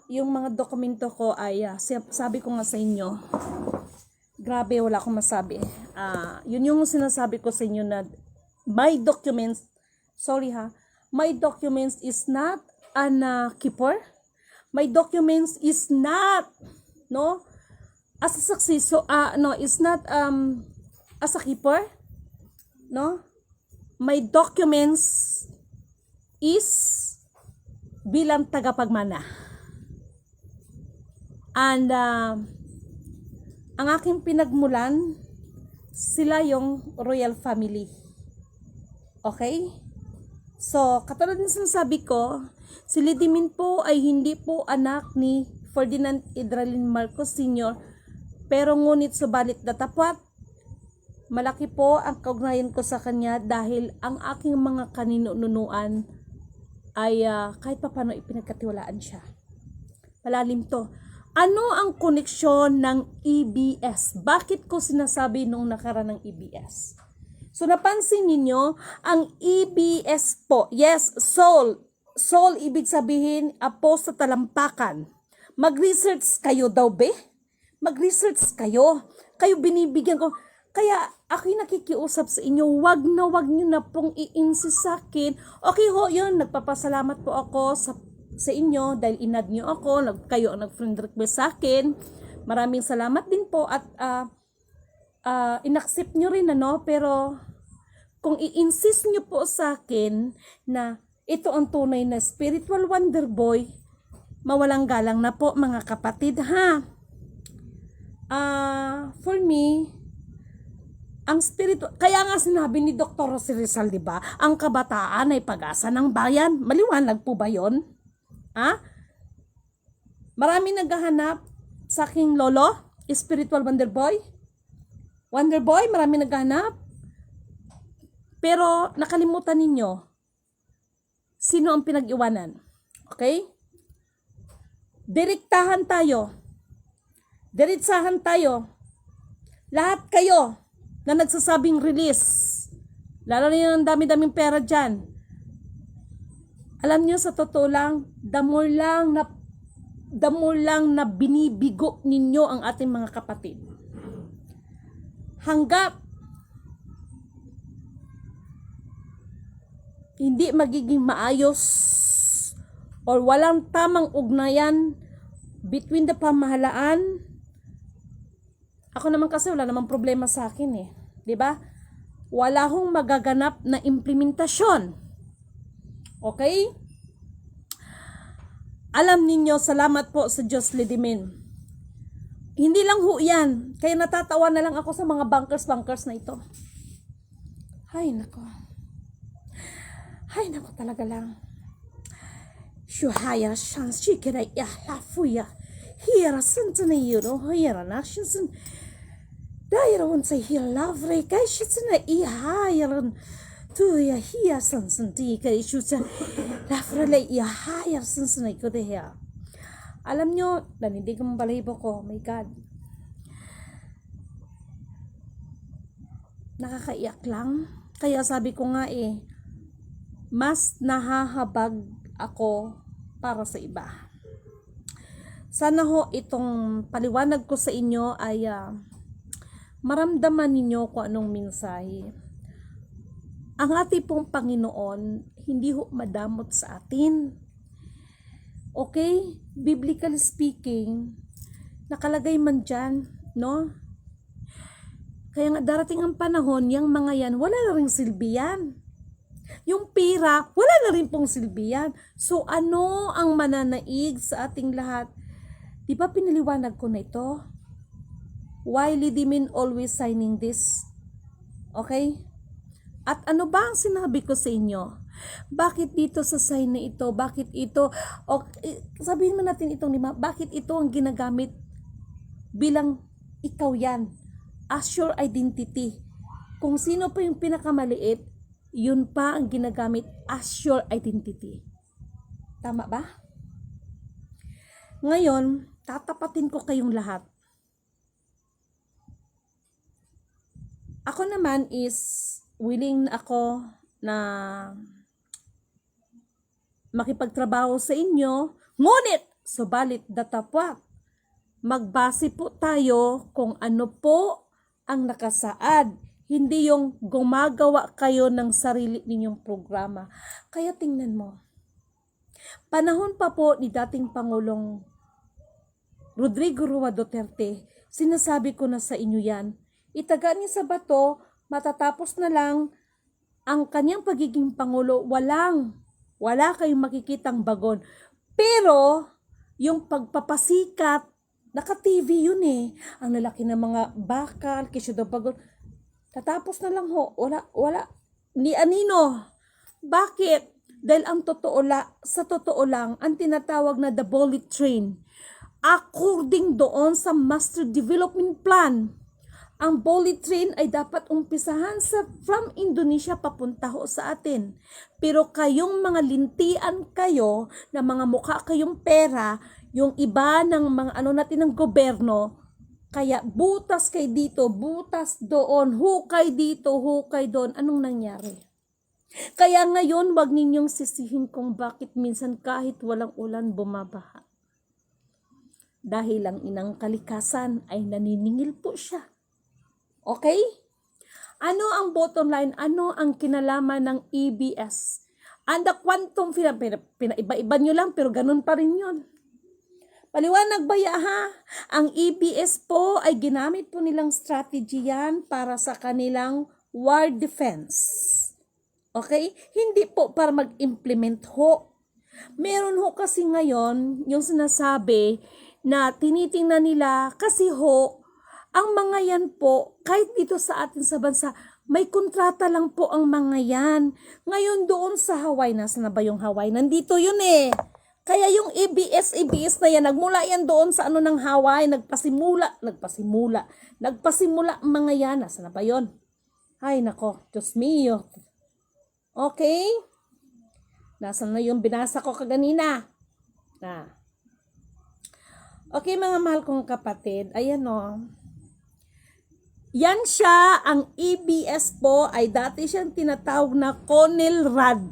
yung mga dokumento ko ay, sabi ko nga sa inyo, grabe, wala akong masabi. Yun yung sinasabi ko sa inyo na my documents, sorry ha, my documents is not an keeper. My documents is not, no, as a success, so, no, is not as a keeper, no. My documents is bilang tagapagmana. And ang aking pinagmulan, sila yung royal family. Okay? So, katulad ng sinasabi ko, si Lidimin po ay hindi po anak ni Ferdinand Idralin Marcos Sr. Pero ngunit subalit datapwat, malaki po ang kaugnayan ko sa kanya dahil ang aking mga kaninunuan ay kahit pa paano ipinagkatiwalaan siya. Malalim to. Ano ang koneksyon ng EBS? Bakit ko sinasabi nung nakaraan ng EBS? So napansin ninyo, ang EBS po, yes, soul. Soul, ibig sabihin, apo sa talampakan. Mag-research kayo daw, be? Mag-research kayo. Kayo binibigyan ko. Kaya ako'y nakikiusap sa inyo, wag nyo na pong i-insist sa akin. Okay ho, yun, nagpapasalamat po ako sa inyo dahil inad nyo ako, kayo ang nag-friend request sa akin. Maraming salamat din po at inaccept nyo rin pero kung i-insist nyo po sa akin na ito ang tunay na spiritual wonder boy, mawalang galang na po mga kapatid ha. For me, ang spiritual, kaya nga sinabi ni Dr. Jose Rizal, di ba? Ang kabataan ay pag-asa ng bayan. Maliwanag po ba yon? Ha? Marami naghahanap sa aking lolo, spiritual wonder boy. Wonder boy, marami naghahanap. Pero nakalimutan ninyo, sino ang pinag-iwanan? Okay? Direktahan tayo. Diretsahan tayo. Lahat kayo na nagsasabing release. Lalo na yung dami-daming pera dyan. Alam nyo, sa totoo lang, the more lang na binibigo ninyo ang ating mga kapatid. Hanggat hindi magiging maayos or walang tamang ugnayan between the pamahalaan, ako naman kasi wala namang problema sa akin eh. 'Di ba? Wala hong magaganap na implementasyon. Okay? Alam ninyo, salamat po sa Diyos, Lidimin. Hindi lang ho yan. Kaya natatawa na lang ako sa mga bankers na ito. Hay nako. Hay nako talaga lang. Shuhaya shan shikira ya lafuya. Hira santana yuro. Hira na shan. Dahil sa hilavre, kaya siya na ihayaran. Tuya hiya sansanti, kaya siya lafrala ihayar sansanay ko deha. Alam nyo, nanindig ang balahibo ko, oh my God. Nakakaiyak lang. Kaya sabi ko nga mas nahahabag ako para sa iba. Sana ho itong paliwanag ko sa inyo ay maramdaman ninyo kung anong mensahe. Ang ating pong Panginoon, hindi ho madamot sa atin. Okay? Biblically speaking, nakalagay man dyan, no? Kaya nga darating ang panahon, yung mga yan, wala na rin silbi yan. Yung pira, wala na rin pong silbi yan. So ano ang mananaig sa ating lahat? Di ba pinaliwanag ko na ito? Why Lidimin always signing this? Okay? At ano ba ang sinabi ko sa inyo? Bakit dito sa sign na ito? Bakit ito? Sabihin mo natin itong lima. Bakit ito ang ginagamit bilang ikaw yan? As your identity. Kung sino pa yung pinakamaliit, yun pa ang ginagamit as your identity. Tama ba? Ngayon, tatapatin ko kayong lahat. Ako naman is willing ako na makipagtrabaho sa inyo, ngunit subalit datapwat, magbase po tayo kung ano po ang nakasaad, hindi yung gumagawa kayo ng sarili ninyong programa. Kaya tingnan mo, panahon pa po ni dating Pangulong Rodrigo Roa Duterte, sinasabi ko na sa inyo yan, itaga niya sa bato, matatapos na lang ang kanyang pagiging Pangulo, wala kayong makikitang bagon. Pero, yung pagpapasikat, naka-TV yun ang lalaki ng mga bakal, kisyo daw bagon, tatapos na lang ho, wala, ni anino. Bakit? Dahil sa totoo lang, ang tinatawag na the bullet train, according doon sa Master Development Plan, ang bullet train ay dapat umpisahan from Indonesia papunta ho sa atin. Pero kayong mga lintian kayo, na mga mukha kayong pera, yung iba ng mga natin ng gobyerno, kaya butas kay dito, butas doon, hukay dito, hukay doon. Anong nangyari? Kaya ngayon, wag ninyong sisihin kung bakit minsan kahit walang ulan bumabaha. Dahil ang inang kalikasan ay naniningil po siya. Okay? Ano ang bottom line? Ano ang kinalaman ng EBS? And the quantum field, pinaiba-iba nyo lang, pero ganun pa rin yun. Paliwanag ba ha? Ang EBS po ay ginamit po nilang strategy yan para sa kanilang war defense. Okay? Hindi po para mag-implement ho. Meron ho kasi ngayon yung sinasabi na tinitingnan nila kasi ho, ang mga yan po, kahit dito sa atin sa bansa, may kontrata lang po ang mga yan. Ngayon doon sa Hawaii, nasa na ba yung Hawaii? Nandito yun eh. Kaya yung EBS na yan, nagmula yan doon sa ng Hawaii, nagpasimula mga yan. Nasa na ba yun? Ay nako, Diyos mio. Okay? Nasa na yung binasa ko kaganina? Okay mga mahal kong kapatid, ayan o. Yan siya, ang EBS po ay dati siyang tinatawag na CONELRAD.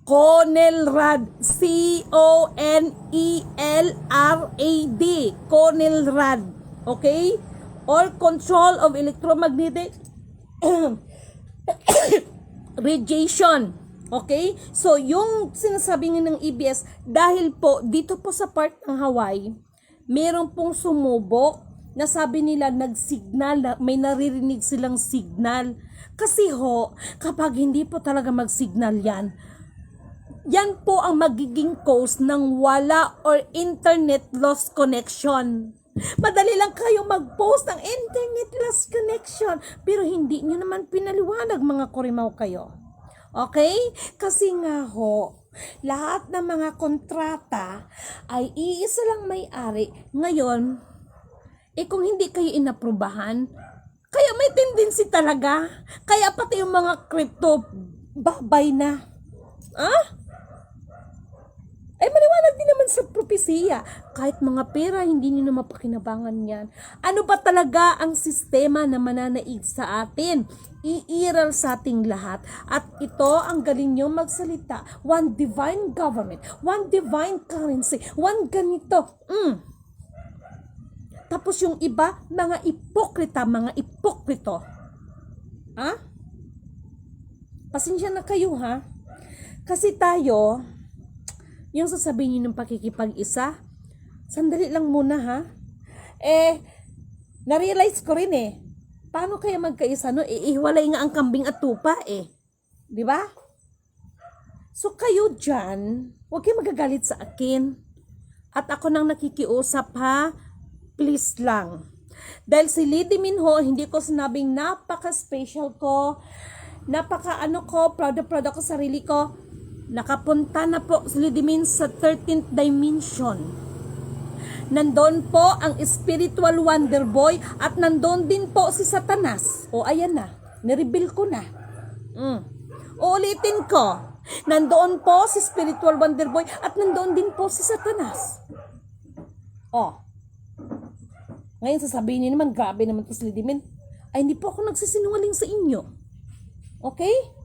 CONELRAD. C-O-N-E-L-R-A-D. CONELRAD. Okay? Or Control of Electromagnetic Radiation. Okay? So, yung sinasabi ng EBS, dahil po, dito po sa part ng Hawaii, meron pong sumubok na sabi nila nagsignal, may naririnig silang signal. Kasi ho, kapag hindi po talaga magsignal yan, yan po ang magiging cause ng wala or internet lost connection. Madali lang kayo mag-post ng internet lost connection, pero hindi nyo naman pinaliwanag mga kurimaw kayo. Okay? Kasi nga ho, lahat ng mga kontrata ay iisa lang may-ari. Ngayon, kung hindi kayo inaprubahan, kaya may tendency talaga. Kaya pati yung mga crypto, babay na. Maliwanag din naman sa propesiya. Kahit mga pera, hindi nyo na mapakinabangan yan. Ano ba talaga ang sistema na mananaig sa atin? Iiral sa ating lahat. At ito, ang galing nyo magsalita. One divine government, one divine currency, one ganito. Tapos yung iba, mga ipokrito. Pasensya na kayo ha. Kasi tayo, yung sasabihin nyo ng pakikipag-isa, sandali lang muna ha. Na-realize ko rin paano kaya magkaisa no? Ihiwalay nga ang kambing at tupa Di ba? So kayo dyan, huwag kayo magagalit sa akin. At ako nang nakikiusap ha, please lang. Dahil si Lady Minho, hindi ko sinabing napaka-special ko, proud ako sa sarili ko. Nakapunta na po si Lady Min sa 13th dimension. Nandun po ang spiritual wonder boy at nandun din po si Satanas. Ayan na, nireveal ko na. Uulitin ko. Nandoon po si spiritual wonder boy at nandoon din po si Satanas. Ngayon sasabihin niyo naman, grabe naman po si Lady Min. Ay, hindi po ako nagsisinungaling sa inyo. Okay?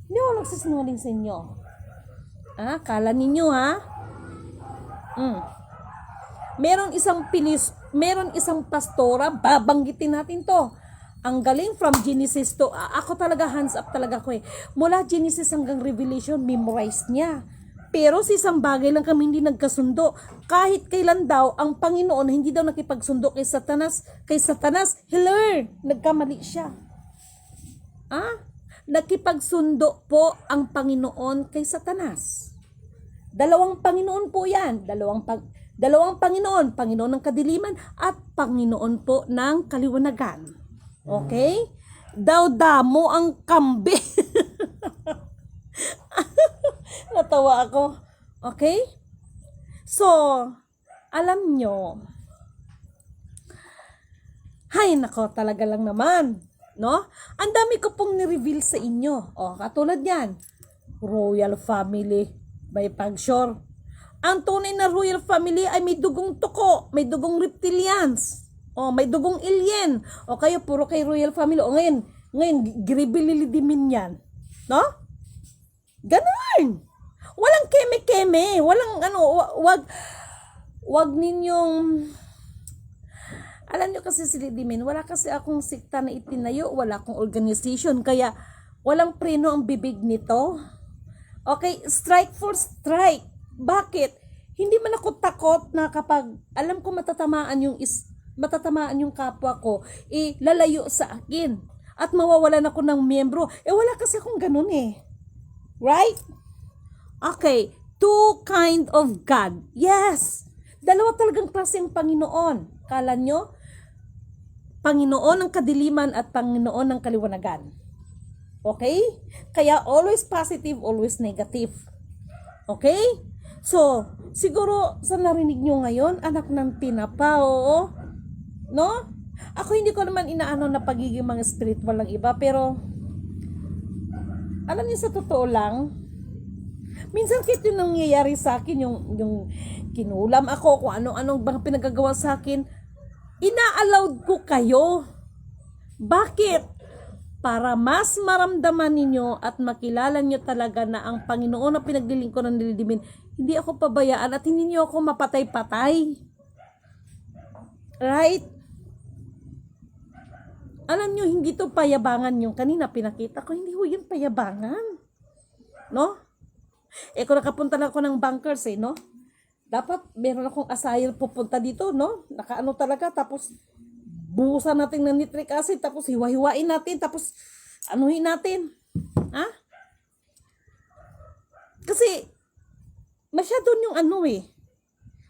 Hindi ako nagsisinungaling sa inyo. Kala ninyo Meron isang pastora, babanggitin natin to. Ang galing from Genesis to, ako talaga hands up talaga ko Mula Genesis hanggang Revelation, memorize niya. Pero sa isang bagay lang kami hindi nagkasundo. Kahit kailan daw, ang Panginoon hindi daw nakipagsundo kay Satanas. Nagkamali siya. Nakipagsundo po ang Panginoon kay Satanas. Dalawang Panginoon po yan. Dalawang Panginoon. Panginoon ng kadiliman at Panginoon po ng kaliwanagan. Okay? Daw damo ang kambing. Natawa ako. Okay? So, alam nyo, hay nako, talaga lang naman. No? Ang dami ko pong ni-reveal sa inyo. Katulad yan. Royal family by Pagshore. Ang tunay na royal family ay may dugong tuko, may dugong reptilians, may dugong alien. Kayo puro kay royal family. Ngayon gribililidimin yan. No? Ganun. Walang keme-keme, walang wag ninyong, alam nyo kasi si Lidimin, wala kasi akong sikta na itinayo, wala akong organization, kaya walang preno ang bibig nito. Okay, strike for strike. Bakit? Hindi man ako takot na kapag alam ko matatamaan yung kapwa ko, lalayo sa akin at mawawalan ako ng miyembro. Wala kasi akong ganun eh. Right? Okay, two kind of God. Yes. Dalawa talagang klaseng Panginoon. Kala nyo? Panginoon ng kadiliman at Panginoon ng kaliwanagan. Okay? Kaya always positive, always negative. Okay? So, siguro sa narinig nyo ngayon, anak ng tinapa, oo. No? Ako hindi ko naman inaano na pagiging mga spiritual ng iba, pero alam niyo sa totoo lang, minsan kito yung nangyayari sa akin, yung kinulam ako, kung anong bang pinagagawa sa akin, ina-allowed ko kayo. Bakit? Para mas maramdaman ninyo at makilala nyo talaga na ang Panginoon na pinaglilingkuran ng Lidimin, hindi ako pabayaan at hindi nyo ako mapatay-patay. Right? Alam nyo, hindi to payabangan yung kanina pinakita ko, hindi ho yun payabangan. No? Kung nakapunta lang ako ng bunkers no? Dapat meron akong asayal pupunta dito, no? Nakaano talaga, tapos buhusan natin ng nitric acid, tapos hiwa-hiwain natin, tapos anuhin natin. Ha? Kasi, masyado yung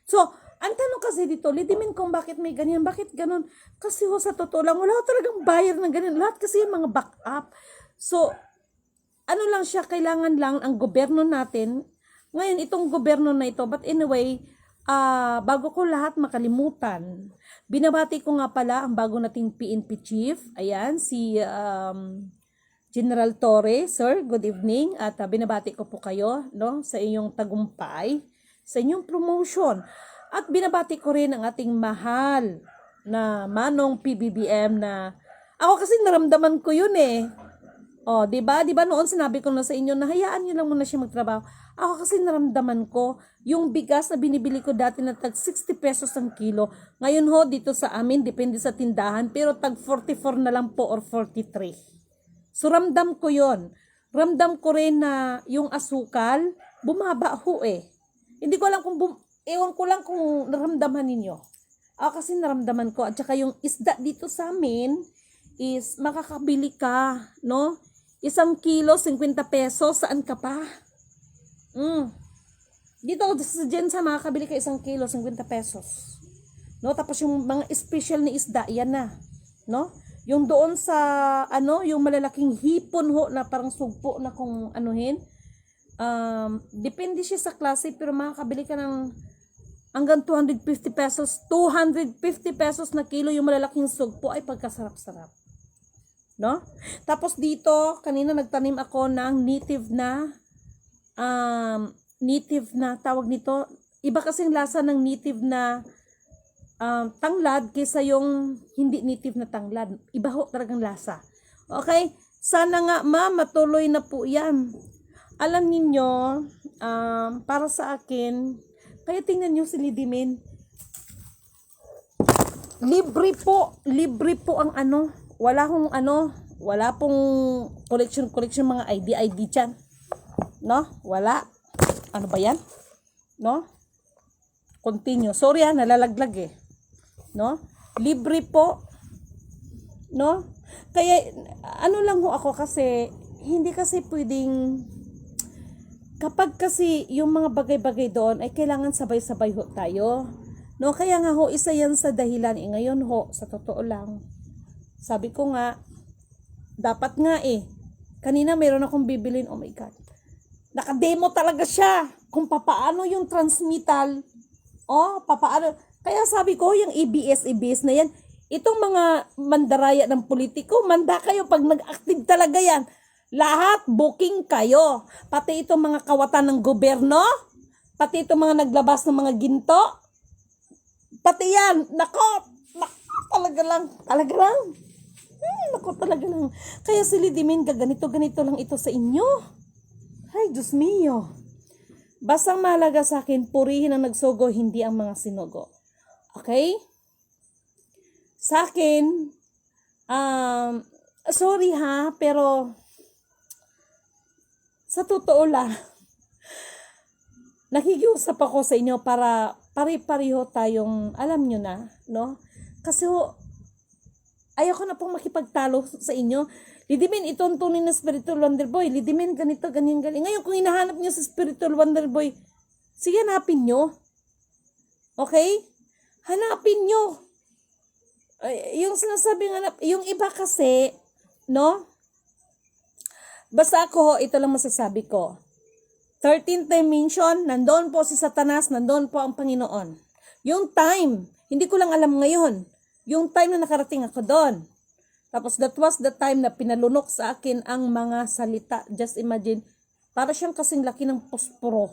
So, ang tanong kasi dito, Lidimin kung bakit may ganyan, bakit ganon? Kasi sa totoo lang, wala ko talagang bayar ng ganyan. Lahat kasi yung mga backup. So, ano lang siya, kailangan lang ang gobyerno natin, ngayon itong gobyerno na ito, but anyway, bago ko lahat makalimutan, binabati ko nga pala ang bago nating PNP chief, ayan, si General Torre. Sir, good evening, at binabati ko po kayo, no, sa inyong tagumpay, sa inyong promotion, at binabati ko rin ang ating mahal na Manong PBBM na, ako kasi naramdaman ko yun di ba? Di ba noon sinabi ko na sa inyo na hayaan niyo lang muna siya magtrabaho. Ako kasi naramdaman ko yung bigas na binibili ko dati na tag 60 pesos ang kilo. Ngayon dito sa amin depende sa tindahan pero tag 44 na lang po or 43. So ramdam ko 'yon. Ramdam ko rin na yung asukal bumaba Hindi ko alam ewan ko lang kung naramdaman ninyo. Ako kasi naramdaman ko at saka yung isda dito sa amin is makakabili ka, no? 1 kilo, 50 pesos. Saan ka pa? Dito sa Jensa, makakabili ka 1 kilo, 50 pesos. No? Tapos yung mga special na isda, yan na. No? Yung doon sa, yung malalaking hipon na parang sugpo na kung anuhin. Depende siya sa klase, pero makakabili ka ng hanggang 250 pesos. 250 pesos na kilo yung malalaking sugpo ay pagkasarap-sarap. No? Tapos dito, kanina nagtanim ako ng native na tawag nito. Iba kasing lasa ng native na tanglad kaysa yung hindi native na tanglad. Iba talagang lasa. Okay? Sana nga matuloy na po yan. Alam ninyo, para sa akin, kaya tingnan nyo si Lidimin. Libre po ang wala pong collection mga ID dyan. No? Wala. Ano ba yan? No? Continue. Sorry nalalaglag No? Libre po. No? Kaya, lang ako kasi, hindi kasi pwedeng, kapag kasi yung mga bagay-bagay doon, ay kailangan sabay-sabay tayo. No? Kaya nga isa yan sa dahilan. Ngayon sa totoo lang, sabi ko nga, dapat nga kanina mayroon akong bibilin, oh my God. Nakademo talaga siya kung papaano yung transmittal. Papaano. Kaya sabi ko, yung ABS na yan, itong mga mandaraya ng politiko, manda kayo pag nag-active talaga yan. Lahat booking kayo. Pati itong mga kawatan ng gobyerno, pati itong mga naglabas ng mga ginto, pati yan. Nako, talaga lang. Nako, talaga lang. Kaya si Lidimin, ganito lang ito sa inyo. Ay, Diyos mio. Basang mahalaga sa akin, purihin ang nagsugo, hindi ang mga sinugo. Okay? Sa akin, sorry ha, pero sa totoo lang, nakikiusap ako sa inyo para pare-pareho tayong, alam nyo na, no? Kasi ayoko na pong makipagtalo sa inyo. Lidimin, ituntunin na Spiritual Wonder Boy. Lidimin, ganito, ganyan. Ngayon, kung hinahanap nyo sa Spiritual Wonder Boy, sige, hanapin nyo. Okay? Hanapin nyo. Yung sinasabing hanap, yung iba kasi, no? Basta ako, ito lang masasabi ko. 13th dimension, nandoon po si Satanas, nandoon po ang Panginoon. Yung time, hindi ko lang alam ngayon. Yung time na nakarating ako doon. Tapos that was the time na pinalunok sa akin ang mga salita. Just imagine, para siyang kasing laki ng posporo.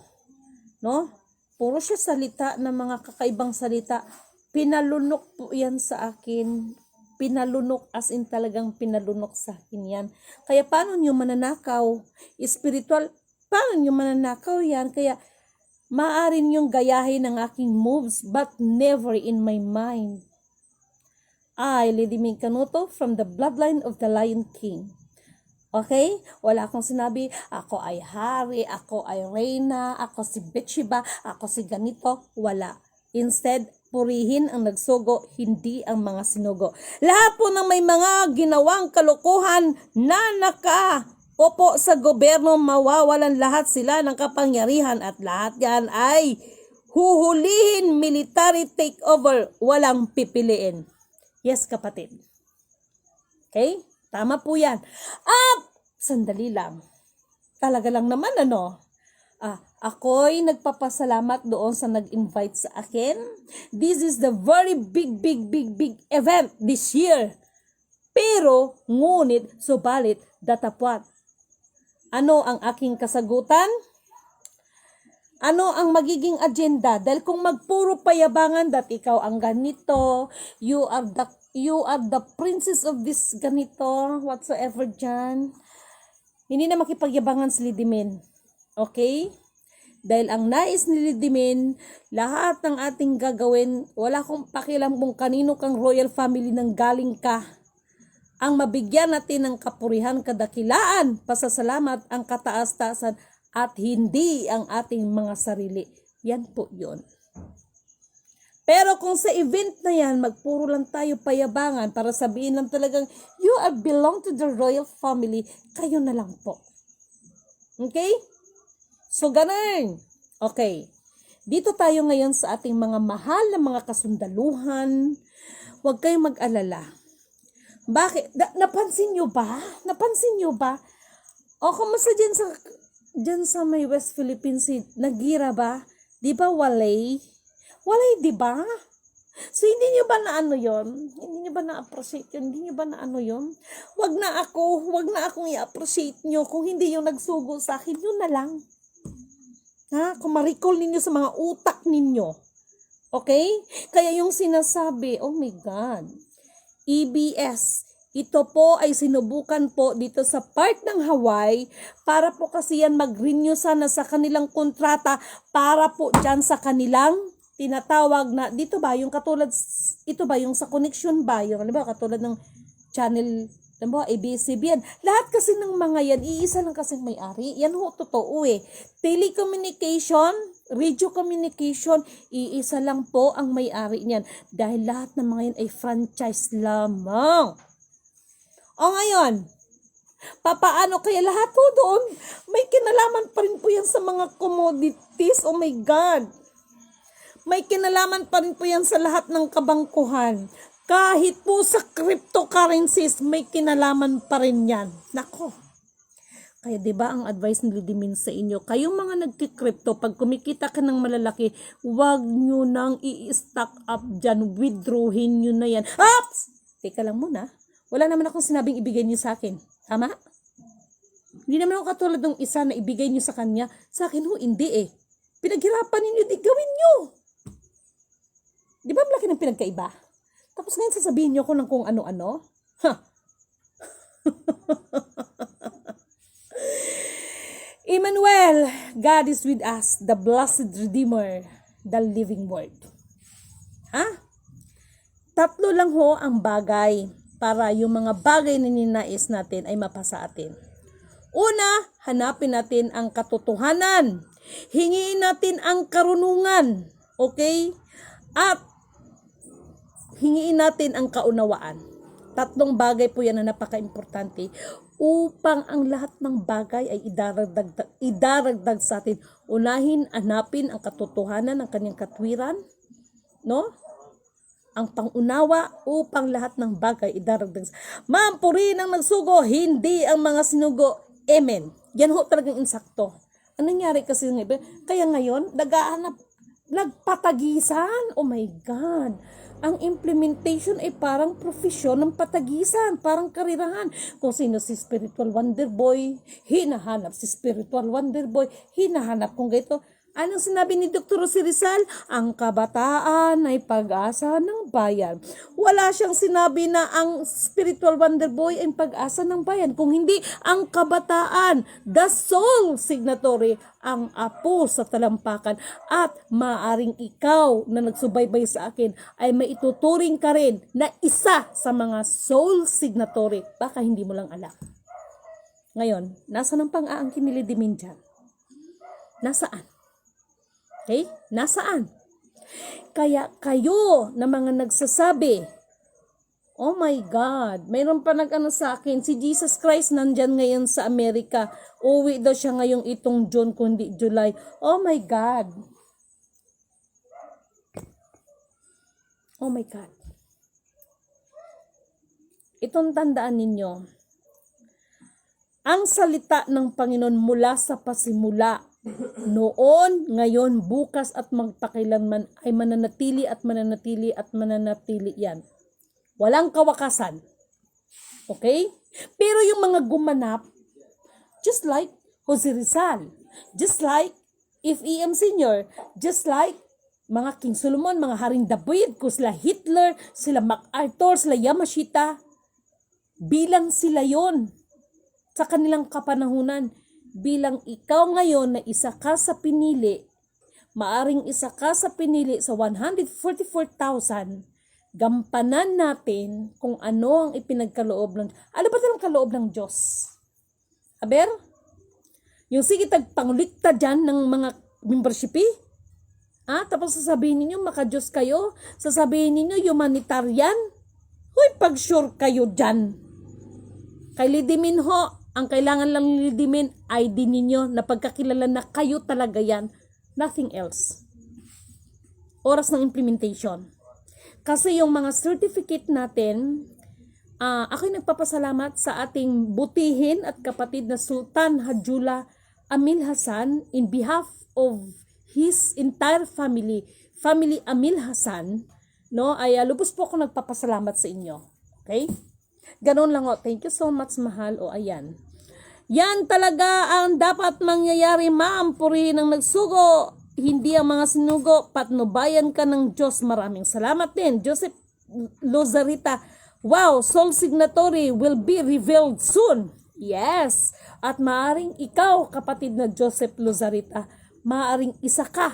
No? Puro siya salita ng mga kakaibang salita. Pinalunok po yan sa akin. Pinalunok, as in talagang pinalunok sa akin yan. Kaya paano nyo mananakaw? Spiritual, paano nyo mananakaw yan? Kaya maaari nyong gayahin ang aking moves, but never in my mind. I, Lady Ming Canuto, from the bloodline of the Lion King. Okay? Wala akong sinabi, ako ay hari, ako ay reyna, ako si Betsheba, ako si ganito. Wala. Instead, purihin ang nagsugo, hindi ang mga sinugo. Lahat po ng may mga ginawang kalukuhan na nakaupo sa gobyerno, mawawalan lahat sila ng kapangyarihan at lahat yan ay huhulihin, military takeover, walang pipiliin. Yes, kapatid. Okay? Tama po yan. Sandali lang. Talaga lang naman, ako'y nagpapasalamat doon sa nag-invite sa akin. This is the very big event this year. Pero, ngunit, subalit, datapwat. Ano ang aking kasagutan? Ano ang magiging agenda? Dahil kung magpuro payabangan that ikaw ang ganito, you are the princess of this ganito, whatsoever dyan. Hindi na makipagyabangan si Lidimin. Okay? Dahil ang nais ni Lidimin, lahat ng ating gagawin, wala akong pakialam kung kanino kang royal family nang galing ka. Ang mabigyan natin ng kapurihan, kadakilaan, pasasalamat, ang kataas-taasan, at hindi ang ating mga sarili. Yan po yun. Pero kung sa event na yan, magpuro lang tayo payabangan para sabihin lang talagang, you are belong to the royal family, kayo na lang po. Okay? So, ganun. Okay. Dito tayo ngayon sa ating mga mahal na mga kasundaluhan. Huwag kayong mag-alala. Bakit? Napansin nyo ba? O, kumusta dyan sa may West Philippines, nagira ba? Di ba walay? Walay, di ba? So, hindi nyo ba na ano yun? Hindi nyo ba na-appreciate yun? Hindi nyo ba na ano yun? Wag na akong i-appreciate nyo. Kung hindi yung nagsugo sa akin, yun na lang. Kung ma-recall ninyo sa mga utak ninyo. Okay? Kaya yung sinasabi, oh my God, EBS, ito po ay sinubukan po dito sa part ng Hawaii para po kasi yan mag-renew sana sa kanilang kontrata para po dyan sa kanilang tinatawag na, dito ba yung katulad, ito ba yung sa connection ba, yung ano ba, katulad ng channel, ano ba, ABS-CBN. Lahat kasi ng mga yan, iisa lang kasing may-ari. Yan ho, totoo Telecommunication, radio communication, iisa lang po ang may-ari niyan. Dahil lahat ng mga yan ay franchise lamang. O ngayon, papaano kaya lahat po doon? May kinalaman pa rin po yan sa mga commodities. Oh my God. May kinalaman pa rin po yan sa lahat ng kabangkuhan. Kahit po sa cryptocurrencies, may kinalaman pa rin yan. Nako. Kaya 'di ba ang advice ni Lidimin sa inyo, kayong mga nagki-crypto, pag kumikita ka ng malalaki, wag nyo nang i-stock up dyan, withdrawin nyo na yan. Ops! Teka lang muna, wala naman akong sinabing ibigay nyo sa akin. Tama? Hindi naman ako katulad ng isa na ibigay nyo sa kanya. Sa akin ho, hindi eh. Pinaghirapan ninyo, di gawin nyo. Di ba malaki ng pinagkaiba? Tapos ngayon sasabihin nyo ko ng kung ano-ano? Ha? Emmanuel, God is with us, the blessed Redeemer, the living Word. Ha? Tatlo lang ho ang bagay para yung mga bagay na ninais natin ay mapasa atin. Una, hanapin natin ang katotohanan. Hingiin natin ang karunungan. Okay? At hingiin natin ang kaunawaan. Tatlong bagay po yan na napaka-importante upang ang lahat ng bagay ay idaragdag sa atin. Unahin, hanapin ang katotohanan ng kanyang katwiran, no? Ang pangunawa upang lahat ng bagay idaragdag. Ma'am, purihin ang nagsugo, hindi ang mga sinugo. Amen. Yan ho talagang insakto. Ang nangyari kasi ng iba, kaya ngayon, nagpatagisan. Oh my God. Ang implementation ay parang profesyon ng patagisan, parang karirahan. Kung sino si Spiritual Wonder Boy, hinahanap si Spiritual Wonder Boy, hinahanap kung gaito. Anong sinabi ni Dr. Jose Rizal? Ang kabataan ay pag-asa ng bayan. Wala siyang sinabi na ang Spiritual Wonder Boy ay pag-asa ng bayan. Kung hindi, ang kabataan, the soul signatory, ang apo sa talampakan. At maaring ikaw na nagsubaybay sa akin ay maituturing ka rin na isa sa mga soul signatory. Baka hindi mo lang alam. Ngayon, nasa ng pang-aangkin ni Lidimin dyan? Nasaan? Okay? Nasaan? Kaya kayo na mga nagsasabi, oh my God, mayroon pa nag-ano sa akin, si Jesus Christ nandyan ngayon sa Amerika. Uwi daw siya ngayong itong June kundi July. Oh my God. Oh my God. Itong tandaan ninyo, ang salita ng Panginoon mula sa pasimula, noon, ngayon, bukas at magpakailanman ay mananatili at mananatili at mananatili yan. Walang kawakasan. Okay? Pero yung mga gumanap, just like Jose Rizal, just like F.E.M. Sr., just like mga King Solomon, mga Haring David, sila Hitler, sila MacArthur, sila Yamashita, bilang sila yon sa kanilang kapanahunan. Bilang ikaw ngayon na isa ka sa pinili, maaring isa ka sa pinili sa 144,000, gampanan natin kung ano ang ipinagkaloob ng, ano ba talagang kaloob ng Diyos? Aber? Yung sige tagpangulikta dyan ng mga membership tapos sasabihin ninyo maka-Diyos kayo, sasabihin ninyo humanitarian, huy pag-sure kayo dyan. Kay Lidimin ho, ang kailangan lang ni Lidimin, ID ninyo na pagkakilala na kayo talaga yan. Nothing else. Oras ng implementation. Kasi yung mga certificate natin, ako'y nagpapasalamat sa ating butihin at kapatid na Sultan Hajula Amil Hasan in behalf of his entire family, family Amil Hasan, no, ay lubos po ako nagpapasalamat sa inyo. Okay? Ganon lang o. Thank you so much, mahal. O ayan. Yan talaga ang dapat mangyayari, ma'am. Purihin ang nagsugo, hindi ang mga sinugo. Patnubayan ka ng Diyos. Maraming salamat din. Joseph Lozarita. Wow, soul signatory will be revealed soon. Yes. At maaring ikaw, kapatid na Joseph Lozarita, maaring isa ka.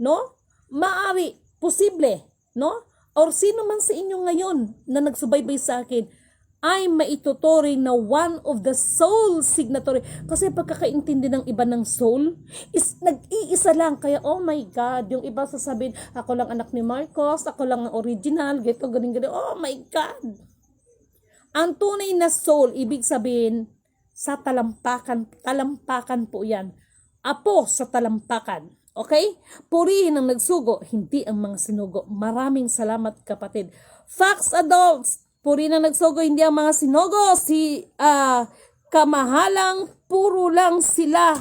No? Maari. Posible. No? Or sino man sa inyo ngayon na nagsubaybay sa akin, ay maituturing na one of the soul signatory. Kasi pagkakaintindi ng iba ng soul, is nag-iisa lang. Kaya, oh my God, yung iba sasabihin, ako lang anak ni Marcos, ako lang ang original, ganito, galing. Oh my God. Ang tunay na soul, ibig sabihin, sa talampakan po yan. Apo sa talampakan. Okay? Purihin ang nagsugo, hindi ang mga sinugo. Maraming salamat, kapatid. Facts adults, purihin ang nagsugo, hindi ang mga sinugo. Si kamahalang puro lang sila.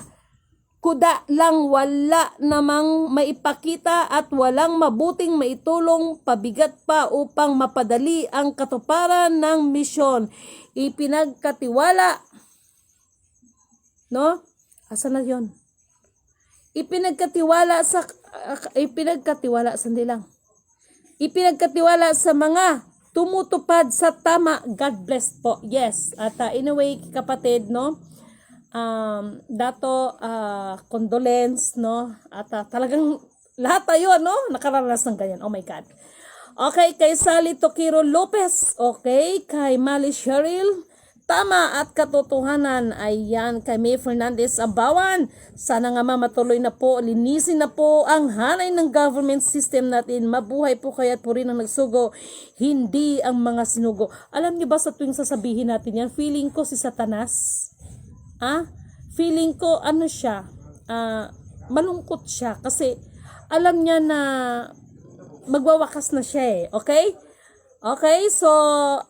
Kuda lang, wala namang maipakita at walang mabuting maitulong, pabigat pa upang mapadali ang katuparan ng misyon. Ipinagkatiwala, no? Asa na yon? Ipinagkatiwala sa mga tumutupad sa tama. God bless po. Yes. At anyway, kapatid, no? Condolence, no? At talagang lahat tayo, no? Nakaranas ng ganyan. Oh my God. Okay, kay Sally Tokiro Lopez. Okay, kay Mali Cheryl. Tama at katotohanan. Ayan, kay May Fernandez Abawan. Sana nga matuloy na po, linisin na po ang hanay ng government system natin. Mabuhay po kaya't po rin ang nagsugo, hindi ang mga sinugo. Alam niyo ba sa tuwing sasabihin natin yan, feeling ko si Satanas, feeling ko siya, malungkot siya kasi alam niya na magwawakas na siya okay? Okay, so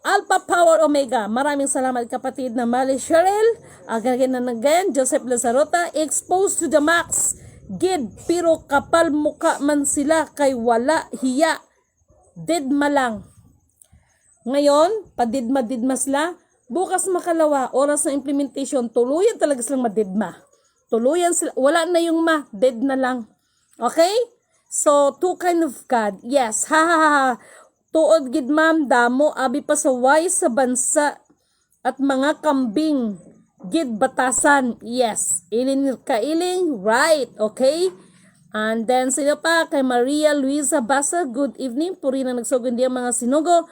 Alpha Power Omega, maraming salamat kapatid na Mali Cheryl, again and again, Joseph Lazarota, exposed to the max, gid, pero kapal muka man sila kay wala hiya, didma lang. Ngayon, padidma-didma sila, bukas makalawa, oras ng implementation, tuluyan talaga silang madidma. Tuluyan sila, wala na yung dead na lang. Okay? So, two kind of God. Yes, tuod gid ma'am, damo abi pasaway sa bansa at mga kambing gid batasan. Yes, ilin kailing, right, okay? And then sino pa? Kay Maria Luisa Basa, good evening. Puri na nagsugod diyan mga sinugo.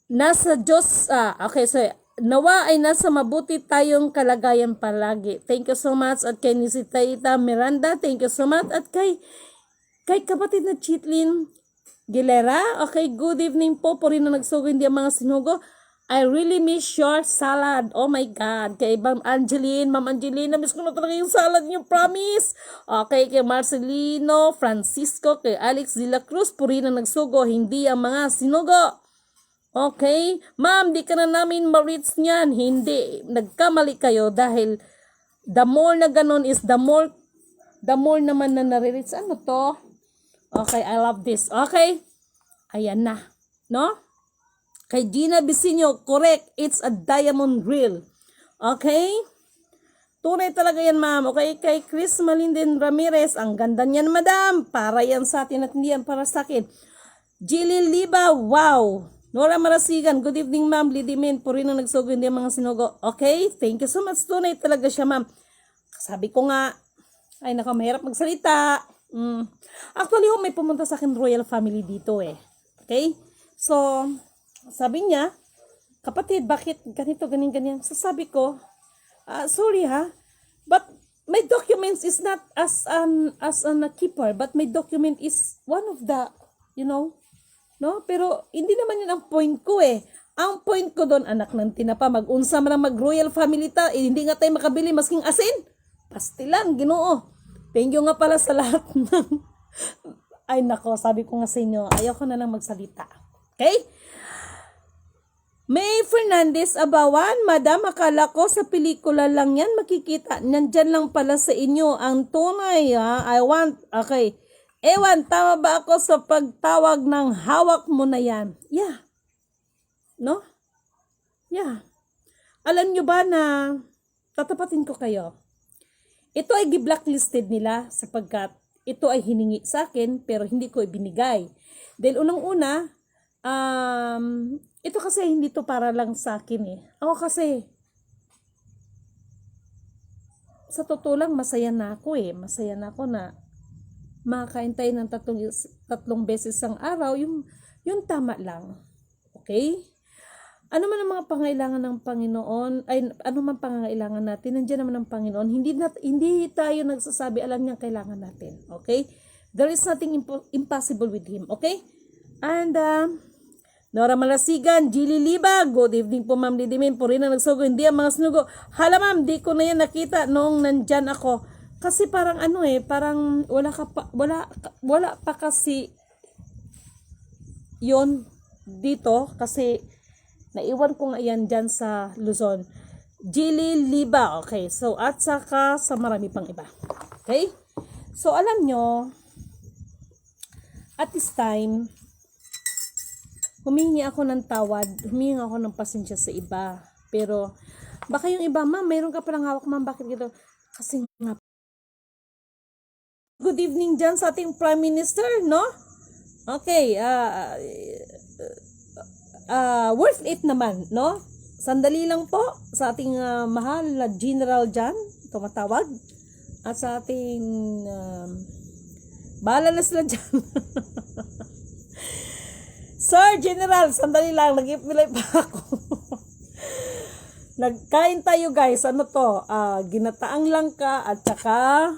Nasa Diyos, okay, so nawa ay nasa mabuti tayong kalagayan palagi. Thank you so much. At kay Nisitaita Miranda, thank you so much. At kay kapatid na Chitlin Gilera, okay, good evening po. Puri na nagsugod diyan mga sinugo. I really miss your salad. Oh my God. Kay Ma'am Angeline, namiss ko na talaga yung salad niyo, promise. Okay, kay Marcelino Francisco, kay Alex de la Cruz, puri na nagsugo, hindi ang mga sinugo. Okay, ma'am, di ka na namin ma-reach niyan. Hindi, nagkamali kayo dahil the more na ganun is the more naman na nare-reach. Ano to? Okay, I love this. Okay, ayan na, no? Kay Gina Bisinyo, correct, it's a diamond reel. Okay? Tunay talaga yan, ma'am. Okay, kay Chris Malinden Ramirez, ang ganda niyan, madam. Para yan sa atin at hindi yan para sa akin. Jilly Liba, wow. Nora Marasigan, good evening, ma'am. Lidimin, puri na nagsugo, hindi mga sinugo. Okay, thank you so much. Tunay talaga siya, ma'am. Sabi ko nga, ay nako, mahirap magsalita. Actually, may pumunta sa akin royal family dito Okay? So, sabi niya, kapatid, bakit ganito, ganyan? So sabi ko, sorry but my documents is not as a keeper, but my document is one of the, no? Pero hindi naman yun ang point ko Ang point ko doon, anak ng tinapa, mag-unsa man ang mag-royal family hindi nga tayo makabili masking asin. Pastilan, Ginoo. Thank you nga pala sa lahat ng, ay nako, sabi ko nga sa inyo, ayoko na lang magsalita. Okay? May Fernandez Abawan, madam, akala ko sa pelikula lang yan makikita. Nandyan lang pala sa inyo ang tunay, okay. Ewan, tama ba ako sa pagtawag ng hawak mo na yan? Yeah. No? Yeah. Alam nyo ba na, tatapatin ko kayo. Ito ay gi-blacklisted nila sapagkat ito ay hiningi sa akin pero hindi ko ibinigay. Dahil unang-una, ito kasi hindi to para lang sa akin Ako kasi, sa totoo lang, masaya na ako Masaya na ako na makakain tayo ng tatlong beses ang araw, yung tama lang. Okay? Ano man ang mga pangailangan ng Panginoon, ano man pangailangan natin, nandiyan naman ang Panginoon. Hindi tayo nagsasabi, alam niya kailangan natin. Okay? There is nothing impossible with Him. Okay? And, Nora Malasigan, Jilly Liba, good evening po, Ma'am Lidimin, puri na nagsugo, hindi ang mga sinugo. Hala, ma'am, di ko na yan nakita noong nandyan ako. Kasi parang parang wala pa kasi yon dito kasi naiwan ko nga yan dyan sa Luzon. Jilly Liba. Okay, so at saka sa marami pang iba. Okay? So alam nyo, at this time, humingi ako ng tawad, humingi ako ng pasensya sa iba. Pero, baka yung iba, ma'am, mayroon ka palang hawak, ma'am, bakit gito? Kasi nga, good evening dyan sa ating Prime Minister, no? Okay, worth it naman, no? Sandali lang po sa ating mahal na General dyan, tumatawag. At sa ating, bahala na sila dyan. Sir General, sandali lang, nag-ipilay pa ako. Nagkain tayo guys, ano to? Ginataang langka at saka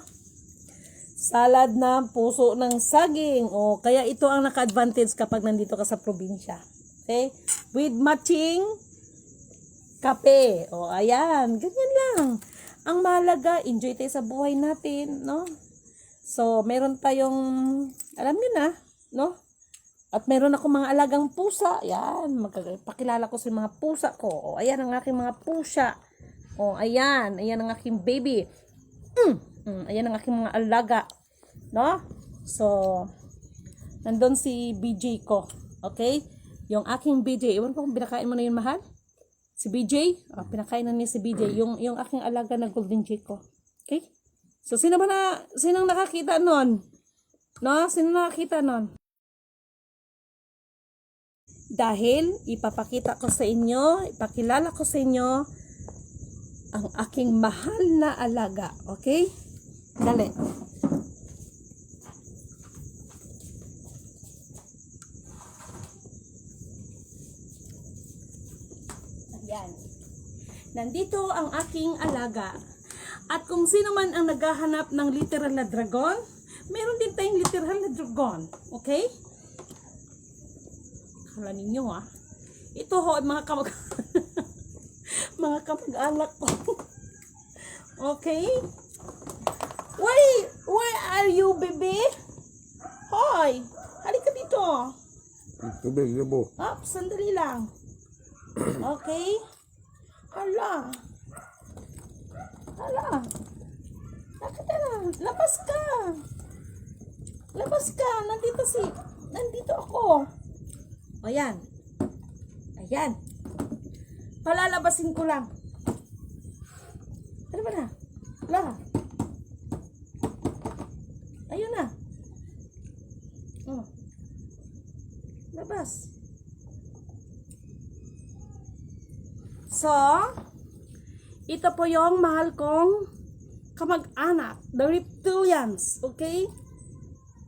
salad na puso ng saging. O, kaya ito ang naka-advantage kapag nandito ka sa probinsya. Okay? With matching kape. O, ayan. Ganyan lang. Ang mahalaga, enjoy tayo sa buhay natin, no? So, meron tayong, alam nyo na, no? At meron ako mga alagang pusa. Ayan, pakilala ko sa mga pusa ko. O, ayan ang aking mga pusa. O, ayan. Ayan ang aking baby. Ayan ang aking mga alaga. No? So, nandun si BJ ko. Okay? Yung aking BJ. Iwan ko kung pinakain mo na yun, mahal? Si BJ? Pinakain na niya si BJ. Yung aking alaga na golden jay ko. Okay? So, sinong nakakita nun? No? Sino nakakita nun? Dahil ipapakita ko sa inyo, ipakilala ko sa inyo ang aking mahal na alaga. Okay? Dali. Ayan. Nandito ang aking alaga. At kung sino man ang naghahanap ng literal na dragon, meron din tayong literal na dragon. Okay? Kala ninyo ito ho ay mga mga kamag-anak ko. Okay? Why are you, baby? Hoy! Halika dito. Tubig na po. Sandali lang. Okay? Hala. Bakit na? Labas ka. Labas ka. Nandito ako. Ayan. Ayan. Palalabasin ko lang. Ano ba na? Wala. Ayun na. Oh. Labas. So, ito po yung mahal kong kamag-anak. The reptilians. Okay?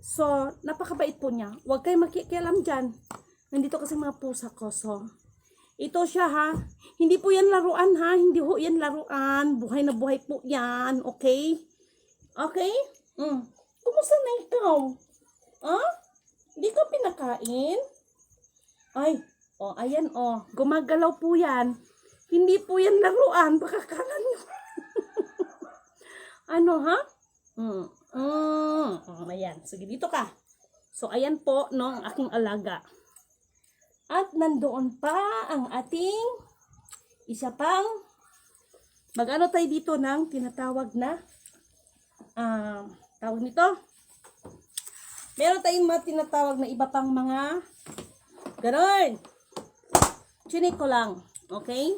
So, napakabait po niya. Huwag kayong makikialam dyan. Nandito kasi mga pusa ko. So, ito siya Hindi po yan laruan Hindi ho yan laruan. Buhay na buhay po yan. Okay? Okay? Kumusta na ikaw? Hindi ka pinakain? Ay, ayan gumagalaw po yan. Hindi po yan laruan. Baka kala nyo. Ano ayan. Sige, dito ka. So, ayan po, no, ang aking alaga. At nandoon pa ang ating isa pang mag-ano tayo dito ng tinatawag na tawag nito. Meron tayong mga tinatawag na iba pang mga ganon. Chinik ko lang. Okay?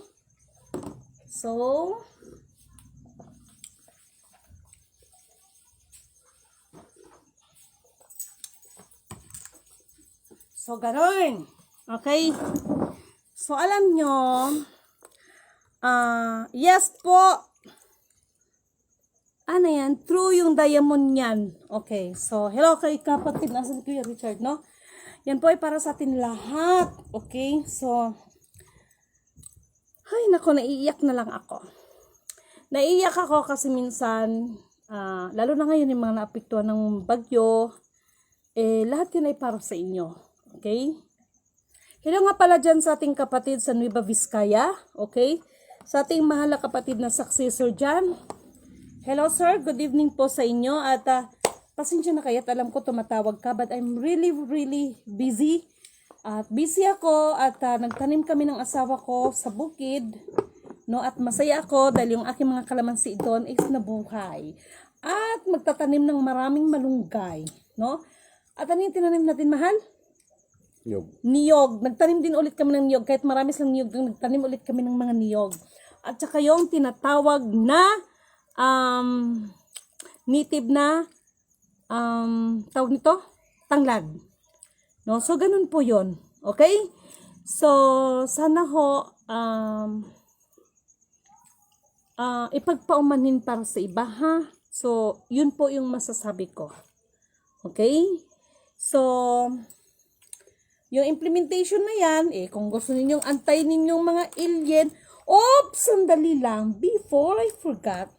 So, ganon. Okay? So, alam nyo, yes po, ano yan, true yung diamond yan. Okay, so, hello kay kapatid, nasan Kuya Richard, no? Yan po ay para sa atin lahat. Okay, so, ay, nako, naiiyak na lang ako. Naiiyak ako kasi minsan, lalo na ngayon yung mga naapektuhan ng bagyo, lahat yun ay para sa inyo. Okay? Hello nga pala dyan sa ating kapatid sa Nueva Vizcaya. Okay? Sa ating mahal na kapatid na successor dyan. Hello sir, good evening po sa inyo. At pasensya na kaya't alam ko tumatawag ka. But I'm really busy. At busy ako at nagtanim kami ng asawa ko sa bukid. no? At masaya ako dahil yung aking mga kalamansi doon is nabuhay. At magtatanim ng maraming malunggay, no? At ano yung tinanim natin, mahal? Yog. Niyog. Nagtanim din ulit kami ng niyog. Kahit marami silang niyog, nagtanim ulit kami ng mga niyog. At saka yung tinatawag na native na tawag nito? Tanglad. No? So, ganun po yon. Okay? So, sana ho ipagpaumanhin para sa iba, ha? So, yun po yung masasabi ko. Okay? So, yung implementation na yan, kung gusto ninyong antayin ninyong mga alien, sandali lang, before I forgot,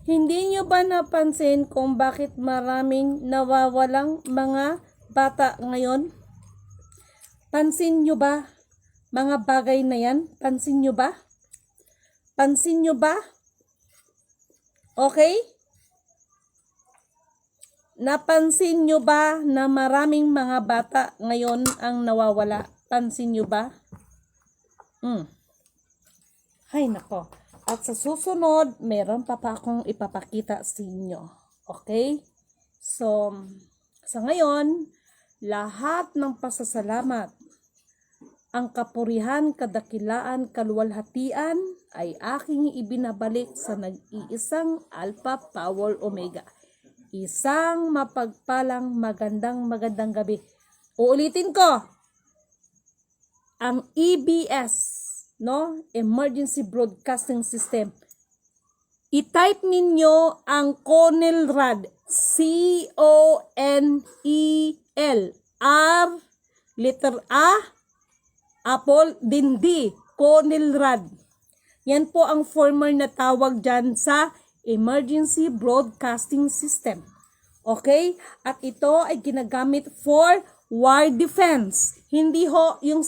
hindi nyo ba napansin kung bakit maraming nawawalang mga bata ngayon? Pansin nyo ba? Mga bagay na yan? Pansin nyo ba? Pansin nyo ba? Okay? Napansin nyo ba na maraming mga bata ngayon ang nawawala? Pansin nyo ba? Hay nako. At sa susunod, meron pa akong ipapakita sa inyo. Okay? So, sa ngayon, lahat ng pasasalamat, ang kapurihan, kadakilaan, kaluwalhatian ay aking ibinabalik sa nag-iisang Alpha Power Omega. Isang mapagpalang magandang gabi. Uulitin ko, ang EBS, no? Emergency Broadcasting System. I-type ninyo ang CONELRAD, CONEL, R, letter A, Apple, din D, CONELRAD. Yan po ang former na tawag dyan sa Emergency Broadcasting System. Okay? At ito ay ginagamit for war defense. Hindi ho yung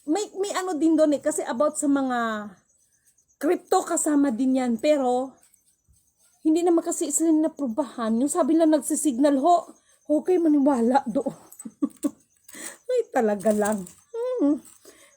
may ano din doon kasi about sa mga crypto kasama din yan. Pero, hindi naman kasi sila naprobahan. Yung sabi lang nagsisignal ho, okay maniwala doon. Ay talaga lang.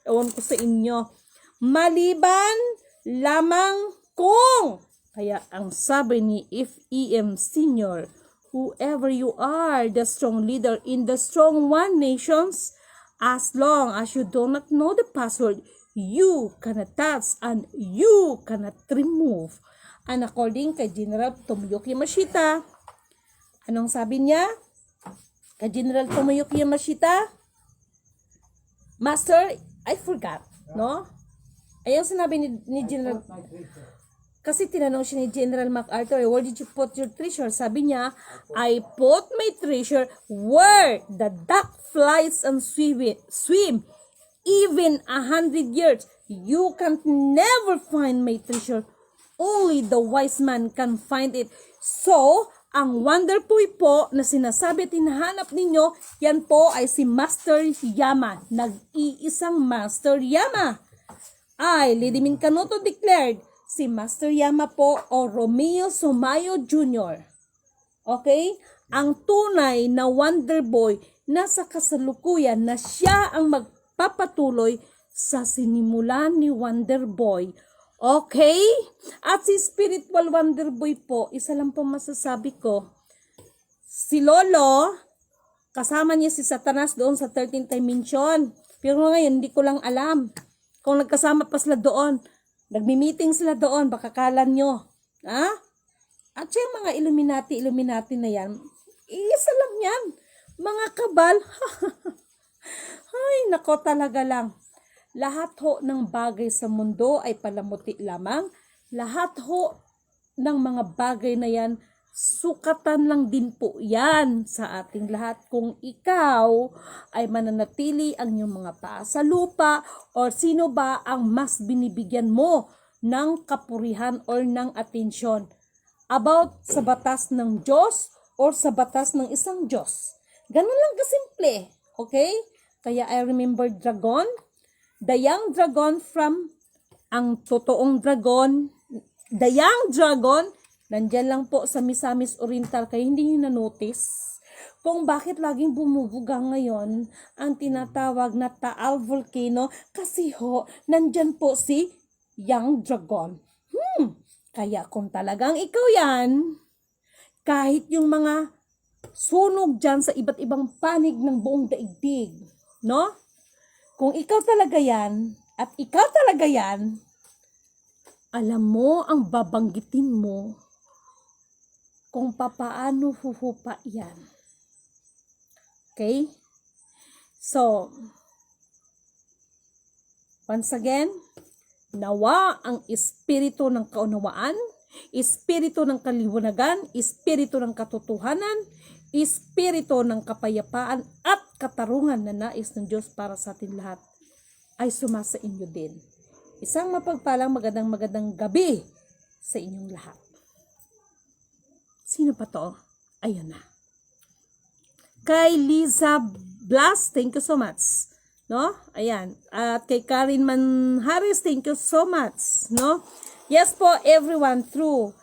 Ewan ko sa inyo. Maliban lamang kung. Kaya ang sabi ni FEM Senior, whoever you are, the strong leader in the strong one nations, as long as you do not know the password, you cannot touch and you cannot remove. And according kay General Tomoyuki Yamashita, anong sabi niya? Kay General Tomoyuki Yamashita, Master, I forgot, no? Ayun sinabi ni General, kasi tinanong siya ni General MacArthur, where did you put your treasure? Sabi niya, I put my treasure where the duck flies and swim. Even 100 years, you can never find my treasure. Only the wise man can find it. So, ang Wonderboy po na sinasabi at hinahanap ninyo, yan po ay si Master Yama. Nag-iisang Master Yama. Lidimin Canuto declared, si Master Yama po o Romeo Sumayo Jr. Okay? Ang tunay na Wonderboy na sa kasalukuyan na siya ang magpapatuloy sa sinimulan ni Wonderboy. Okay? At si Spiritual Wonderboy po, isa lang po masasabi ko, si Lolo, kasama niya si Satanas doon sa 13th dimension. Pero ngayon, hindi ko lang alam kung nagkasama pa sila doon. Nagmi-meeting sila doon, baka kalan nyo. Ha? At yung mga Illuminati na yan, isa lang yan. Mga kabal. Ay, nako talaga lang. Lahat ho ng bagay sa mundo ay palamuti lamang. Lahat ho ng mga bagay na yan, sukatan lang din po yan sa ating lahat. Kung ikaw ay mananatili ang iyong mga paa sa lupa o sino ba ang mas binibigyan mo ng kapurihan or ng atensyon about sa batas ng Diyos or sa batas ng isang Diyos. Ganun lang kasimple. Okay? Kaya I remember dragon, the young dragon from ang totoong dragon, the young dragon, nandyan lang po sa Misamis Oriental, kaya hindi nyo na-notice kung bakit laging bumubuga ngayon ang tinatawag na Taal Volcano, kasi ho, nandyan po si young dragon. Kaya kung talagang ikaw yan, kahit yung mga sunog dyan sa iba't ibang panig ng buong daigdig, no? Kung ikaw talaga yan, at ikaw talaga yan, alam mo ang babanggitin mo kung papaano huhupa yan. Okay? So, once again, nawa ang espiritu ng kaunawaan, espiritu ng kaliwanagan, espiritu ng katotohanan, espiritu ng kapayapaan at katarungan na nais ng Diyos para sa atin lahat ay sumasa inyo din. Isang mapagpalang magandang gabi sa inyong lahat. Sino pa to? Ayun na. Kay Liza Blas, thank you so much. No? Ayan. At kay Karin Manharis, thank you so much. No? Yes po, everyone through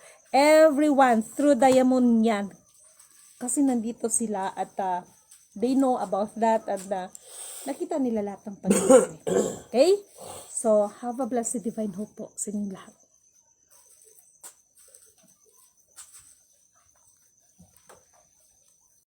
Diamond yan. Kasi nandito sila at they know about that at nakita nila lahat ng pangyayari. Okay? So, have a blessed divine hope po sa inyong lahat.